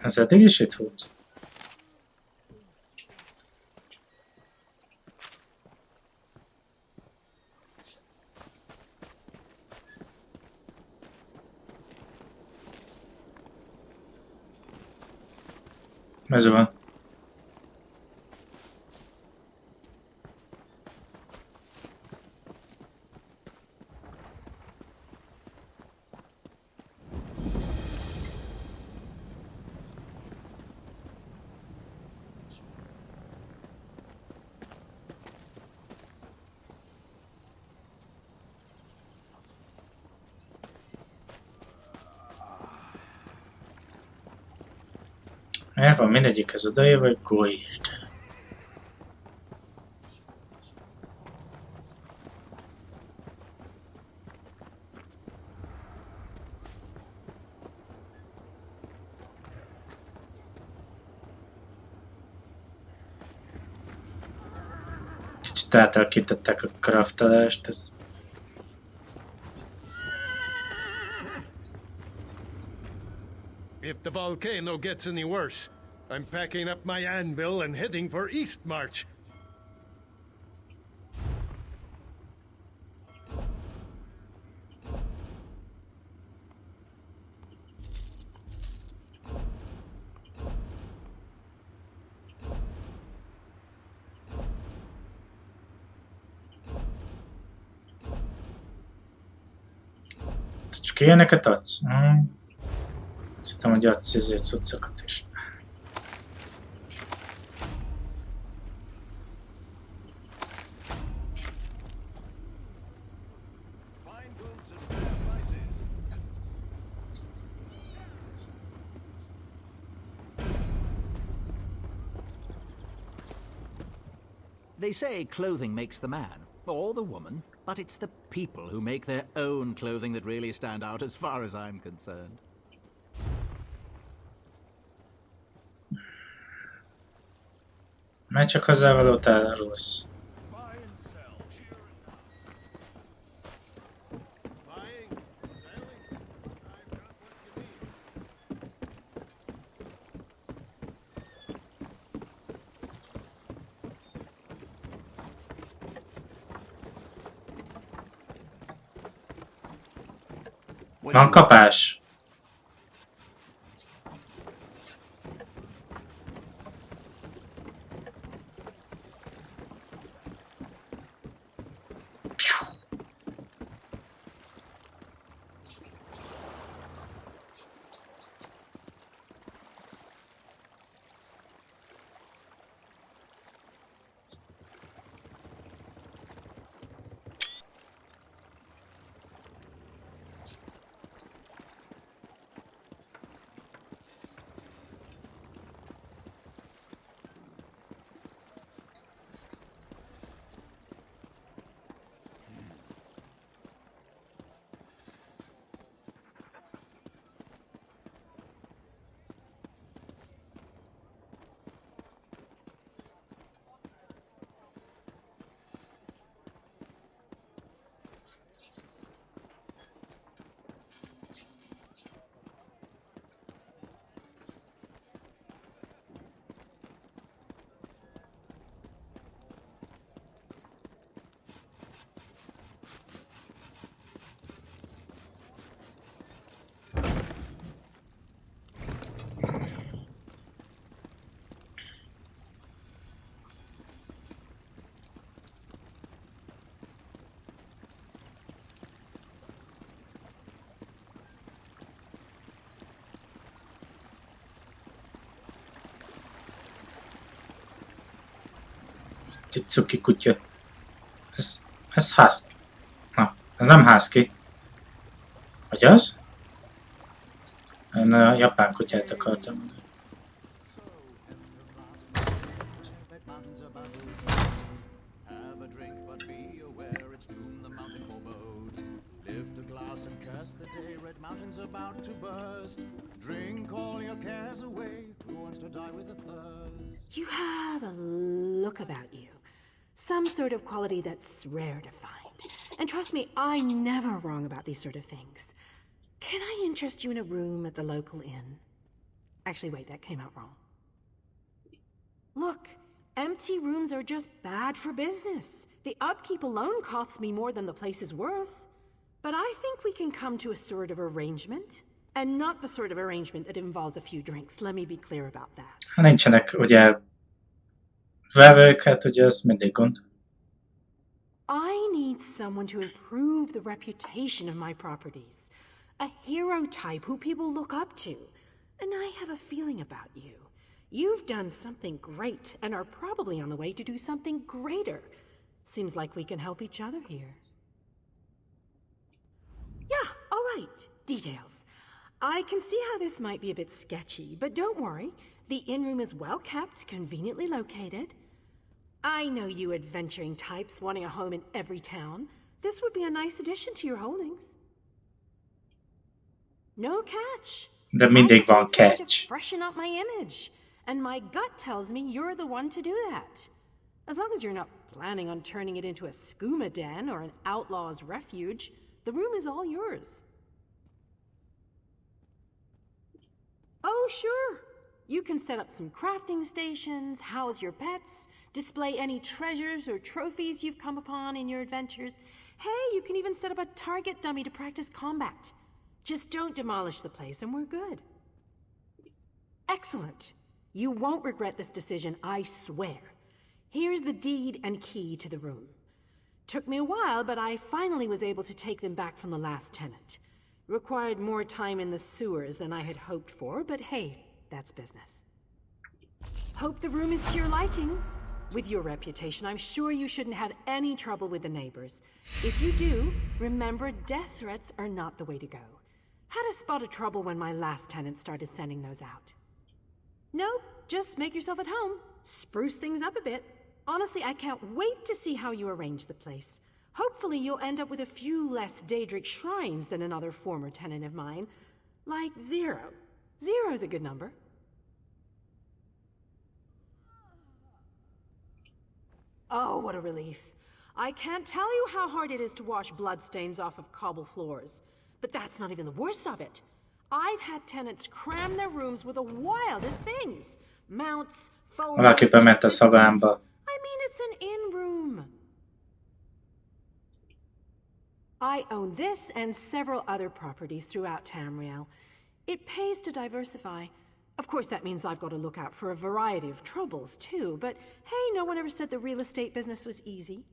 A: Ez eddig is itt volt? Ez van. El van mindegyikhez odaér, vagy gold. Kicsit átalakították a craftolást, ez...
Q: If the volcano gets any worse, I'm packing up my anvil and heading for East March.
A: Csak ilyeneket adsz? Azt hittem, hogy adsz ezért cuccokat is.
K: They say clothing makes the man, or the woman, but it's the people who make their own clothing that really stand out as far as I'm concerned.
A: Már csak hozzávalót elárulsz. Van kapás. Cuki kutya. Ez husky. Na, ez nem husky. Vagy az? Én a japán kutyát akartam.
R: You have a look about you. Some sort of quality that's rare to find. And trust me, I'm never wrong about these sort of things. Can I interest you in a room at the local inn? Actually, wait, that came out wrong. Look, empty rooms are just bad for business. The upkeep alone costs me more than the place is worth. But I think we can come to a sort of arrangement. And not the sort of arrangement that involves a few drinks. Let me be clear about that.
A: Ha nincsenek ugye vevők, hát ugye ez mindig gond.
R: I need someone to improve the reputation of my properties. A hero type who people look up to. And I have a feeling about you. You've done something great and are probably on the way to do something greater. Seems like we can help each other here. Yeah, all right. Details. I can see how this might be a bit sketchy, but don't worry. The inn room is well kept, conveniently located. I know you adventuring types wanting a home in every town. This would be a nice addition to your holdings. No catch.
A: De mindig van catch.
R: To freshen up my image, and my gut tells me you're the one to do that. As long as you're not planning on turning it into a skooma den or an outlaw's refuge, the room is all yours. Oh, sure. You can set up some crafting stations, house your pets, display any treasures or trophies you've come upon in your adventures. Hey, you can even set up a target dummy to practice combat. Just don't demolish the place and we're good. Excellent. You won't regret this decision, I swear. Here's the deed and key to the room. Took me a while, but I finally was able to take them back from the last tenant. Required more time in the sewers than I had hoped for, but hey, that's business. Hope the room is to your liking. With your reputation, I'm sure you shouldn't have any trouble with the neighbors. If you do, remember death threats are not the way to go. Had a spot of trouble when my last tenant started sending those out. Nope, just make yourself at home. Spruce things up a bit. Honestly, I can't wait to see how you arrange the place. Hopefully you'll end up with a few less Daedric shrines than another former tenant of mine. Like 0. 0's a good number. Oh, what a relief. I can't tell you how hard it is to wash bloodstains off of cobble floors. But that's not even the worst of it. I've had tenants cram their rooms with the wildest things. Mounts,
A: Valaki bement a szobámba.
R: I mean, it's an in-room. I own this and several other properties throughout Tamriel. It pays to diversify. Of course, that means I've got to look out for a variety of troubles, too. But hey, no one ever said the real estate business was easy.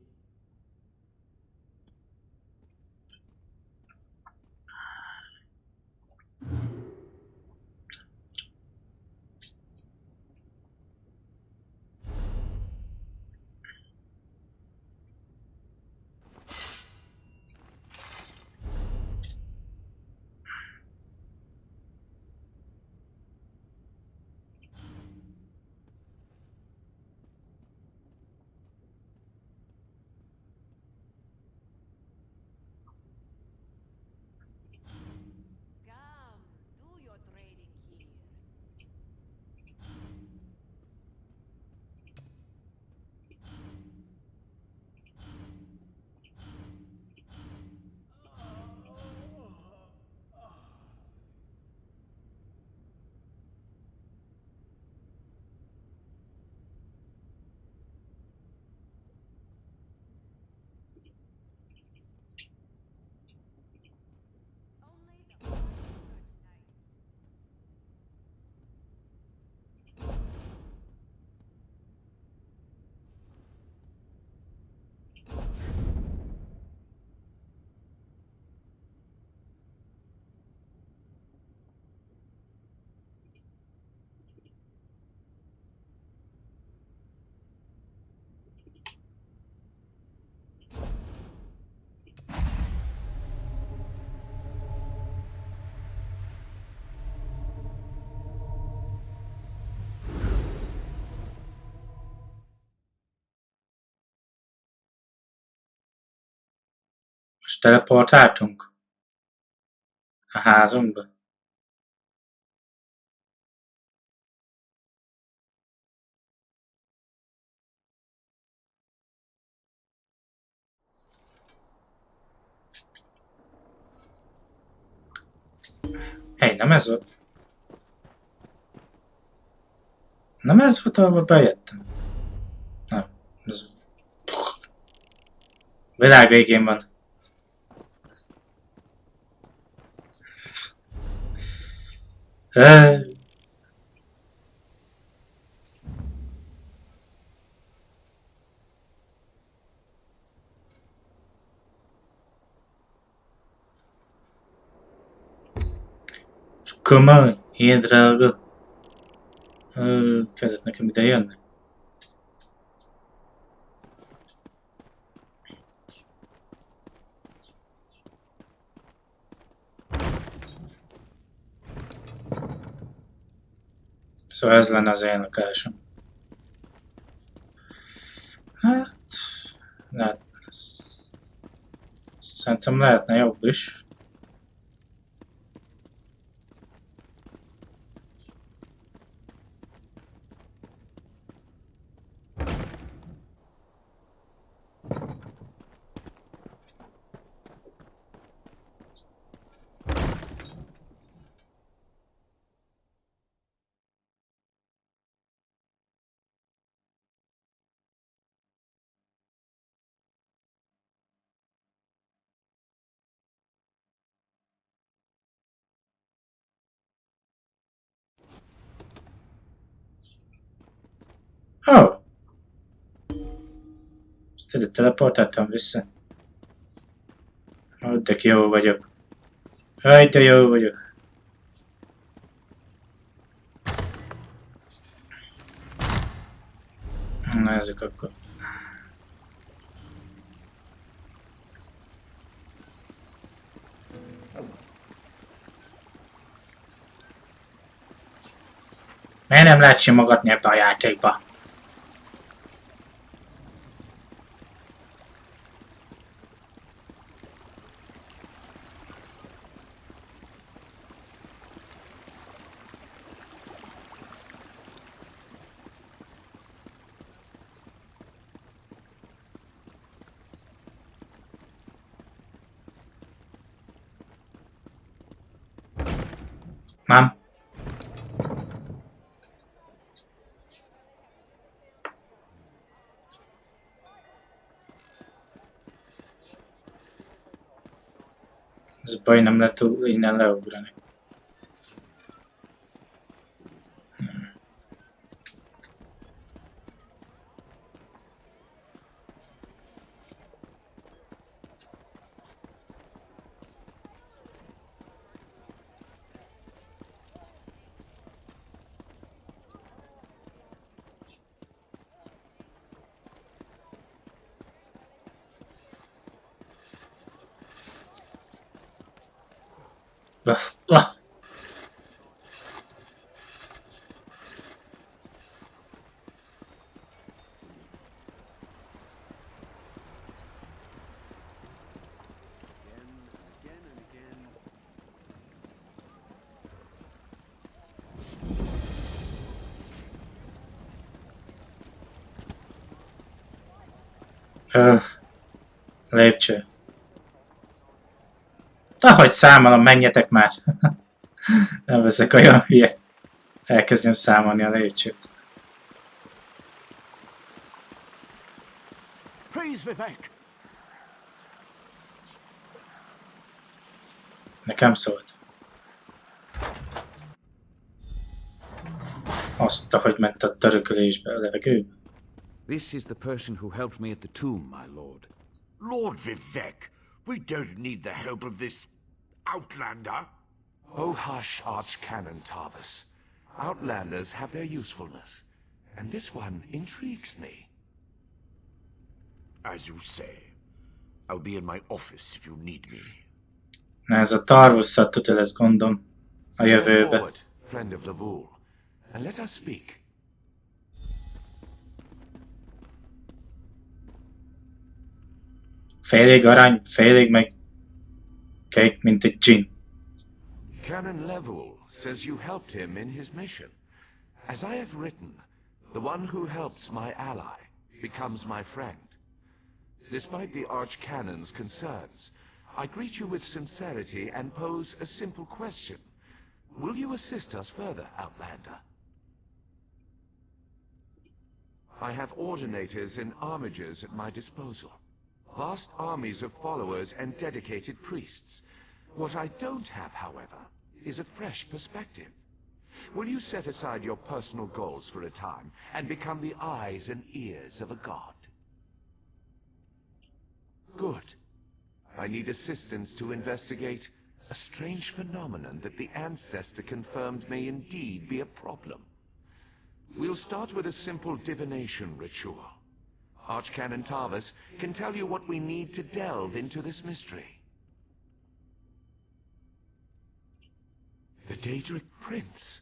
A: Most teleportáltunk a házunkba. Hey, nem ez volt? Nem ez volt, ahol bejöttem? Nem, ez... Világ végén van. Komoly, ilyen drága. Kellett nekem ide jönni. Szóval ez lenne az én lakásom. Hát... Lehet... Szerintem lehetne jobb is. Oh! Ezt ide teleportáltam vissza. Ó, de jó vagyok. Haj, de jó vagyok. Na, ezek akkor. Miért nem lehet simogatni ebbe a játékba? Nem. Ez a baj, nem lehet innen leugrani. Lépcső. Dehogy számolom, menjetek már! Nem veszek olyan hülye. Elkezdjem számolni a lépcsőt. Nekem szólt. Azt, ahogy ment a törökölésbe a levegőbe.
O: This is the person who helped me at the tomb, my lord.
H: Lord Vivek, we don't need the help of this outlander.
E: Oh, hush, Archcanon Tarvis. Outlanders have their usefulness, and this one intrigues me.
H: As you say. I'll be in my office if you need me.
A: Na, ez a Tarvusszal tudja lesz gondom a jövőbe.
E: Forward, friend of Lavul, and let us speak.
A: Félig arany, félig meg kék, mint egy dzsin.
E: Canon Level says you helped him in his mission. As I have written, the one who helps my ally becomes my friend. Despite the Archcanon's concerns, I greet you with sincerity and pose a simple question. Will you assist us further, Outlander? I have ordinators and armigers at my disposal. Vast armies of followers and dedicated priests. What I don't have, however, is a fresh perspective. Will you set aside your personal goals for a time and become the eyes and ears of a god? Good. I need assistance to investigate a strange phenomenon that the ancestor confirmed may indeed be a problem. We'll start with a simple divination ritual. Archcanon Tarvis can tell you what we need to delve into this mystery. The Daedric Prince.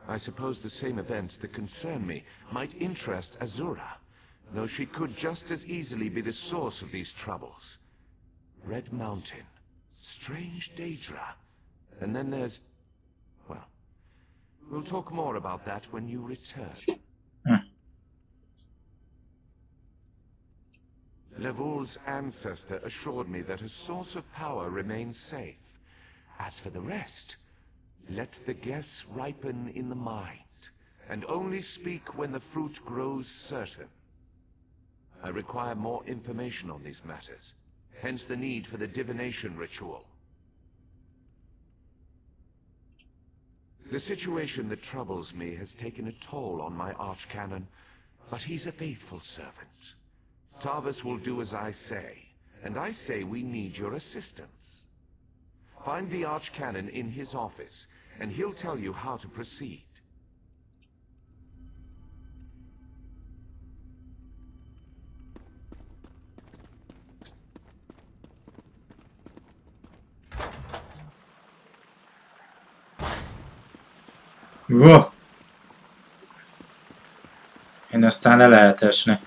E: I suppose the same events that concern me might interest Azura, though she could just as easily be the source of these troubles. Red Mountain, strange Daedra, and then there's... well, we'll talk more about that when you return. Levul's ancestor assured me that a source of power remains safe. As for the rest, let the guess ripen in the mind, and only speak when the fruit grows certain. I require more information on these matters, hence the need for the divination ritual. The situation that troubles me has taken a toll on my Archcanon, but he's a faithful servant. Tarvis will do as I say, and I say we need your assistance. Find the Archcanon in his office, and he'll tell you how to proceed.
A: Wow. Én aztán le lehet esni.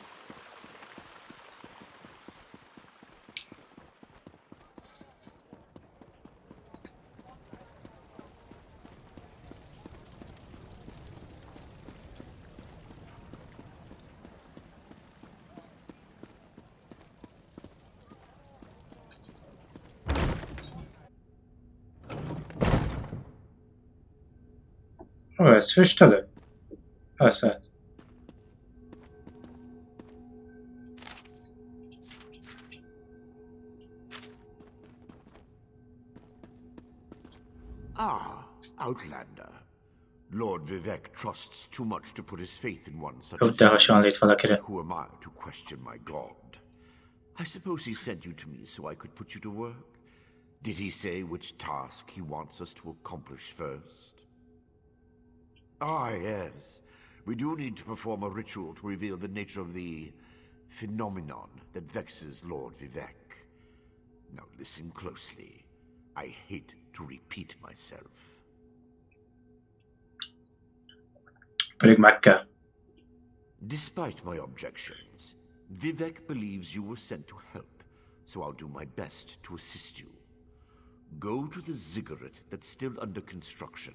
A: Ó, ez füstölő? Azt.
H: Ah, Outlander. Lord Vivek trusts too much to put his faith in one such
A: Ó, de hasonlít valakire.
H: Who am I to question my god? I suppose he sent you to me so I could put you to work? Did he say which task he wants us to accomplish first? Ah, yes. We do need to perform a ritual to reveal the nature of the phenomenon that vexes Lord Vivek. Now listen closely. I hate to repeat myself.
A: Pedig meg kell.
H: Despite my objections, Vivek believes you were sent to help, so I'll do my best to assist you. Go to the ziggurat that's still under construction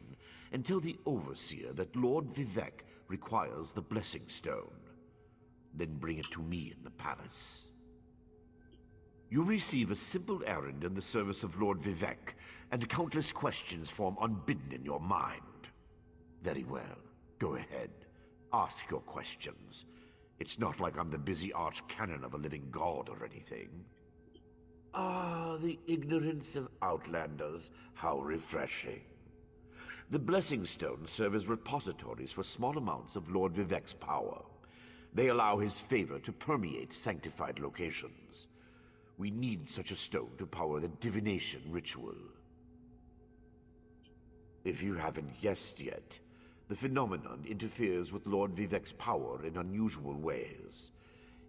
H: and tell the overseer that Lord Vivek requires the blessing stone. Then bring it to me in the palace. You receive a simple errand in the service of Lord Vivek, and countless questions form unbidden in your mind. Very well. Go ahead. Ask your questions. It's not like I'm the busy archcanon of a living god or anything. Ah, the ignorance of Outlanders. How refreshing. The Blessing Stones serve as repositories for small amounts of Lord Vivek's power. They allow his favor to permeate sanctified locations. We need such a stone to power the divination ritual. If you haven't guessed yet, the phenomenon interferes with Lord Vivek's power in unusual ways.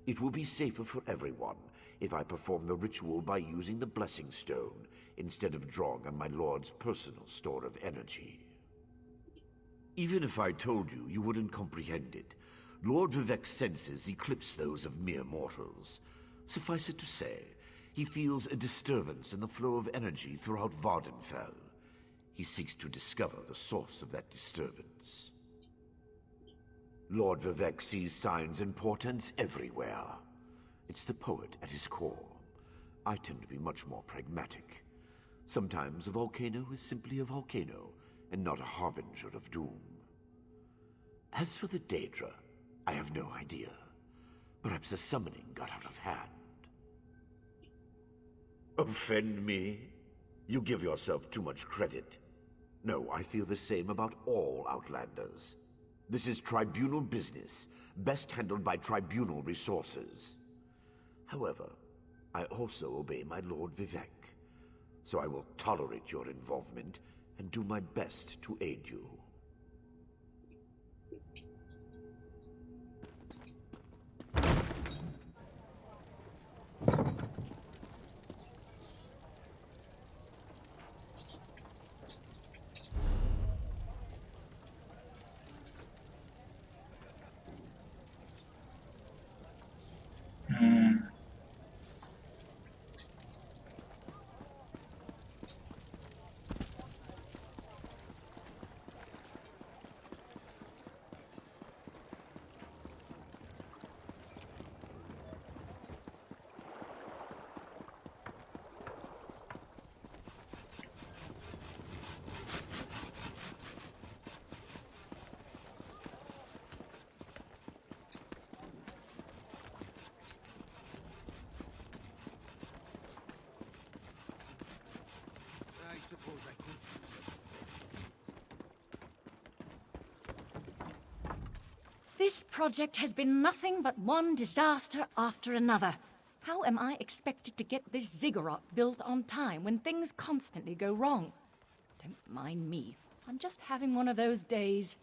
H: It will be safer for everyone if I perform the ritual by using the Blessing Stone instead of drawing on my Lord's personal store of energy. Even if I told you, you wouldn't comprehend it. Lord Vivek's senses eclipse those of mere mortals. Suffice it to say, he feels a disturbance in the flow of energy throughout Vardenfell. He seeks to discover the source of that disturbance. Lord Vivek sees signs and portents everywhere. It's the poet at his core. I tend to be much more pragmatic. Sometimes a volcano is simply a volcano, and not a harbinger of doom. As for the Daedra, I have no idea. Perhaps the summoning got out of hand. Offend me? You give yourself too much credit. No, I feel the same about all Outlanders. This is tribunal business, best handled by tribunal resources. However, I also obey my Lord Vivek, so I will tolerate your involvement and do my best to aid you.
I: This project has been nothing but one disaster after another.
S: How am I expected to get this ziggurat built on time when things constantly go wrong? Don't mind me. I'm just having one of those days.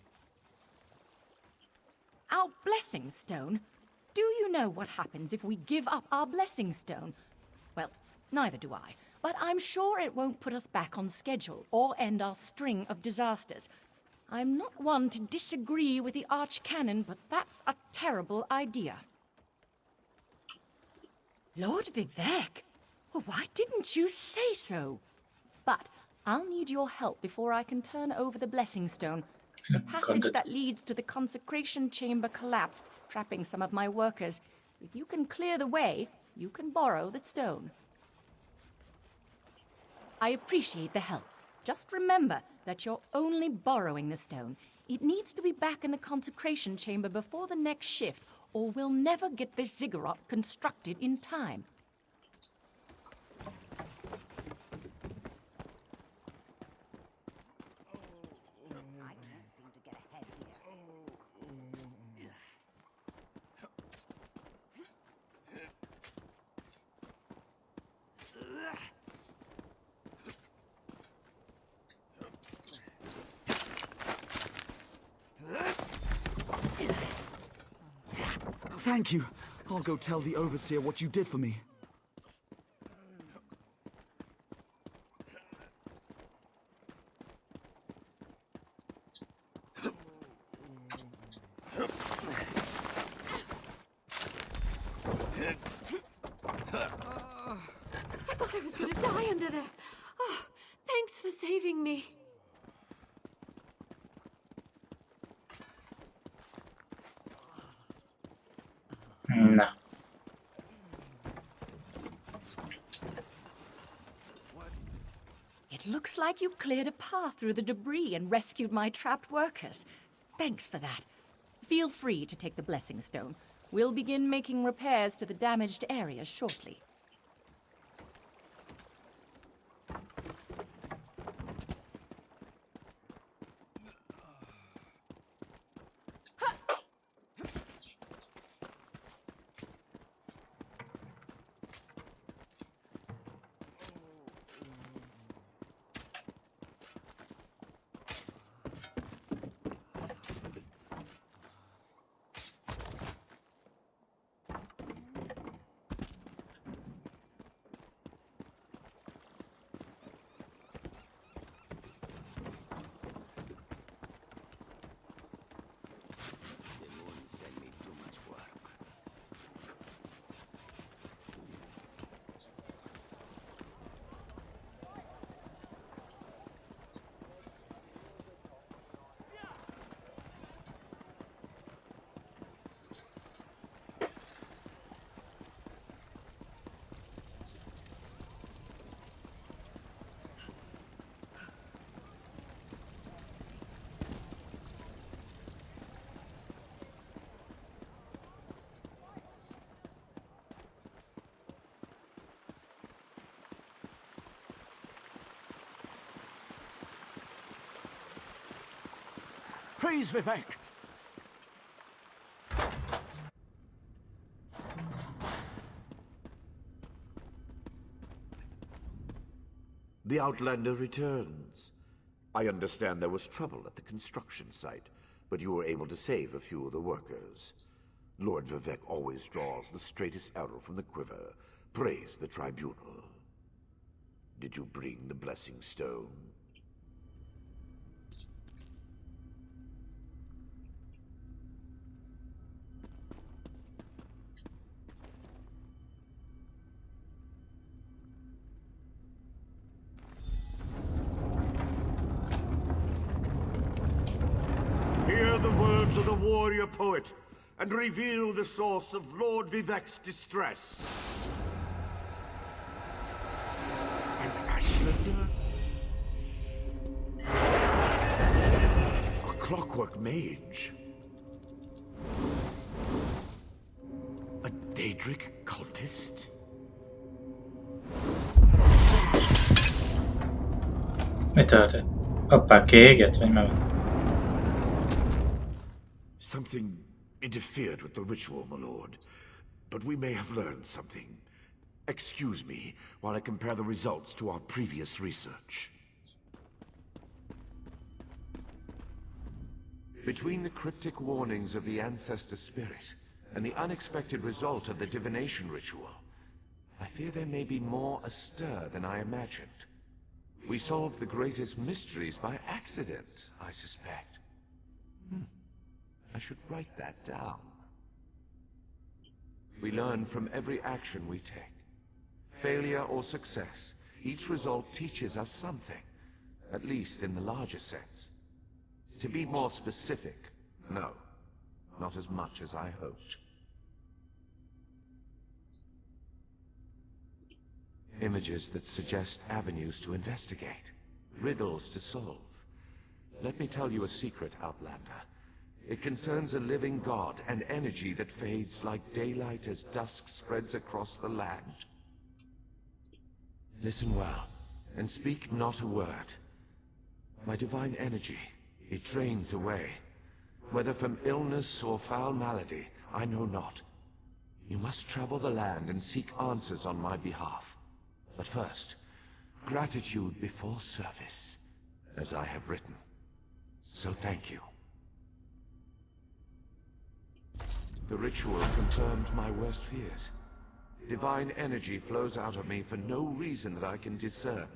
S: Our blessing stone? Do you know what happens if we give up our blessing stone? Well, neither do I. But I'm sure it won't put us back on schedule or end our string of disasters. I'm not one to disagree with the Archcanon, but that's a terrible idea. Lord Vivek, well, why didn't you say so? But I'll need your help before I can turn over the blessing stone. The passage that leads to the consecration chamber collapsed, trapping some of my workers. If you can clear the way, you can borrow the stone. I appreciate the help. Just remember that you're only borrowing the stone. It needs to be back in the consecration chamber before the next shift, or we'll never get this ziggurat constructed in time.
F: I can't seem to get ahead here.
C: Thank you. I'll go tell the Overseer what you did for me.
M: I thought I was gonna die under there. Oh, thanks for saving me.
A: No.
S: It looks like you cleared a path through the debris and rescued my trapped workers. Thanks for that. Feel free to take the blessing stone. We'll begin making repairs to the damaged areas shortly.
K: Praise Vivek!
E: The Outlander returns. I understand there was trouble at the construction site, but you were able to save a few of the workers. Lord Vivek always draws the straightest arrow from the quiver. Praise the tribunal. Did you bring the blessing stone? Hear the words of the warrior poet, and reveal the source of Lord Vivek's distress. An Ashlander? A clockwork mage? A Daedric cultist?
A: Mi történt? Hoppá, kiégett, vagy mi van?
E: Something interfered with the ritual, my lord. But we may have learned something. Excuse me while I compare the results to our previous research. Between the cryptic warnings of the ancestor spirit and the unexpected result of the divination ritual, I fear there may be more astir than I imagined. We solved the greatest mysteries by accident, I suspect. I should write that down. We learn from every action we take. Failure or success, each result teaches us something, at least in the larger sense. To be more specific, no, not as much as I hoped. Images that suggest avenues to investigate, riddles to solve. Let me tell you a secret, Outlander. It concerns a living god and energy that fades like daylight as dusk spreads across the land. Listen well, and speak not a word. My divine energy, it drains away. Whether from illness or foul malady, I know not. You must travel the land and seek answers on my behalf. But first, gratitude before service, as I have written. So thank you. The ritual confirmed my worst fears. Divine energy flows out of me for no reason that I can discern.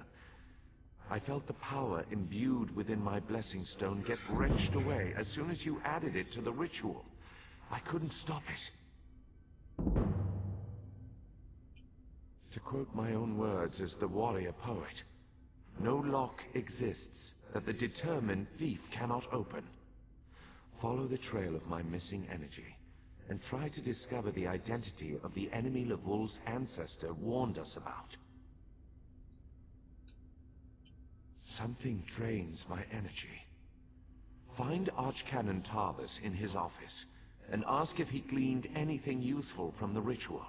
E: I felt the power imbued within my blessing stone get wrenched away as soon as you added it to the ritual. I couldn't stop it. To quote my own words as the warrior poet, no lock exists that the determined thief cannot open. Follow the trail of my missing energy, and try to discover the identity of the enemy Levol's ancestor warned us about. Something drains my energy. Find Archcanon Tarvis in his office, and ask if he gleaned anything useful from the ritual.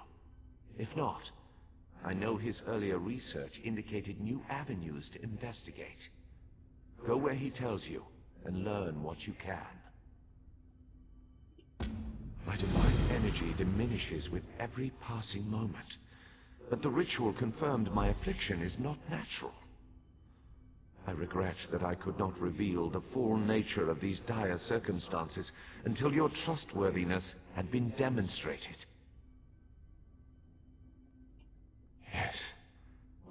E: If not, I know his earlier research indicated new avenues to investigate. Go where he tells you, and learn what you can. My divine energy diminishes with every passing moment, but the ritual confirmed my affliction is not natural. I regret that I could not reveal the full nature of these dire circumstances until your trustworthiness had been demonstrated. Yes,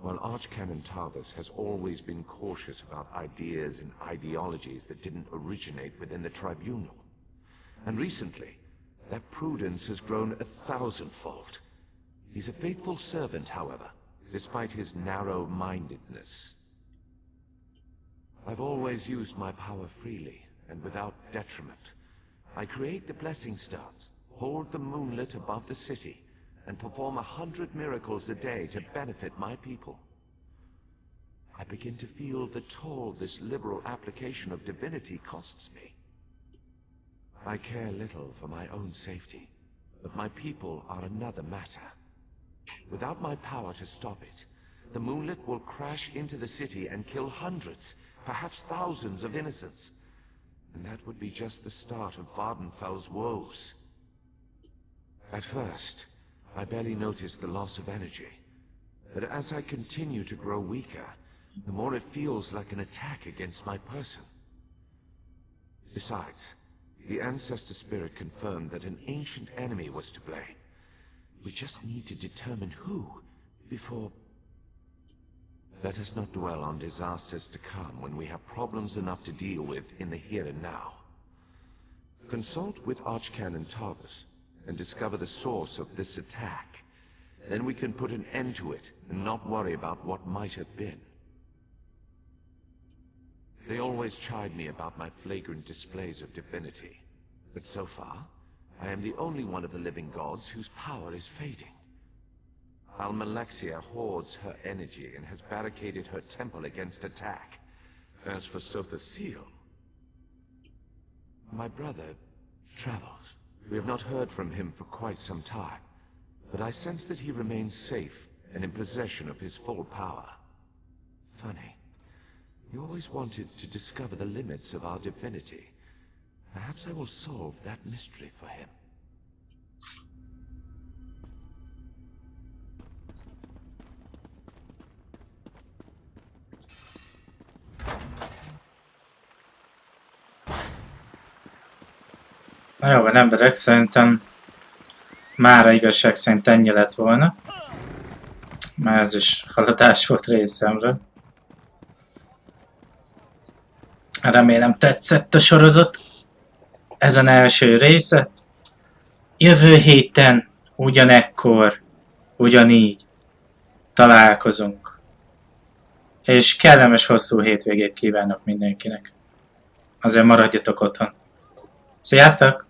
E: while Archcanon Tarvis has always been cautious about ideas and ideologies that didn't originate within the Tribunal, and recently, that prudence has grown 1,000-fold. He's a faithful servant, however, despite his narrow-mindedness. I've always used my power freely, and without detriment. I create the blessing stones, hold the moonlit above the city, and perform 100 miracles a day to benefit my people. I begin to feel the toll this liberal application of divinity costs me. I care little for my own safety, but my people are another matter. Without my power to stop it, the moonlit will crash into the city and kill hundreds, perhaps thousands of innocents. And that would be just the start of Vardenfell's woes. At first, I barely noticed the loss of energy, but as I continue to grow weaker, the more it feels like an attack against my person. Besides, the ancestor spirit confirmed that an ancient enemy was to blame. We just need to determine who, before... Let us not dwell on disasters to come when we have problems enough to deal with in the here and now. Consult with Archcanon Tarvis and discover the source of this attack. Then we can put an end to it and not worry about what might have been. They always chide me about my flagrant displays of divinity, but so far, I am the only one of the living gods whose power is fading. Almalexia hoards her energy and has barricaded her temple against attack. As for Sothasil, my brother travels. We have not heard from him for quite some time, but I sense that he remains safe and in possession of his full power. Funny. He always wanted to discover the limits of our divinity. Perhaps I will solve that mystery for him.
A: Na jó, van emberek, szerintem mára igazság szerint ennyi lett volna. Már ez is haladás volt részemről. Remélem tetszett a sorozat. Ezen első része. Jövő héten ugyanekkor, ugyanígy találkozunk. És kellemes hosszú hétvégét kívánok mindenkinek. Azért maradjatok otthon. Sziasztok!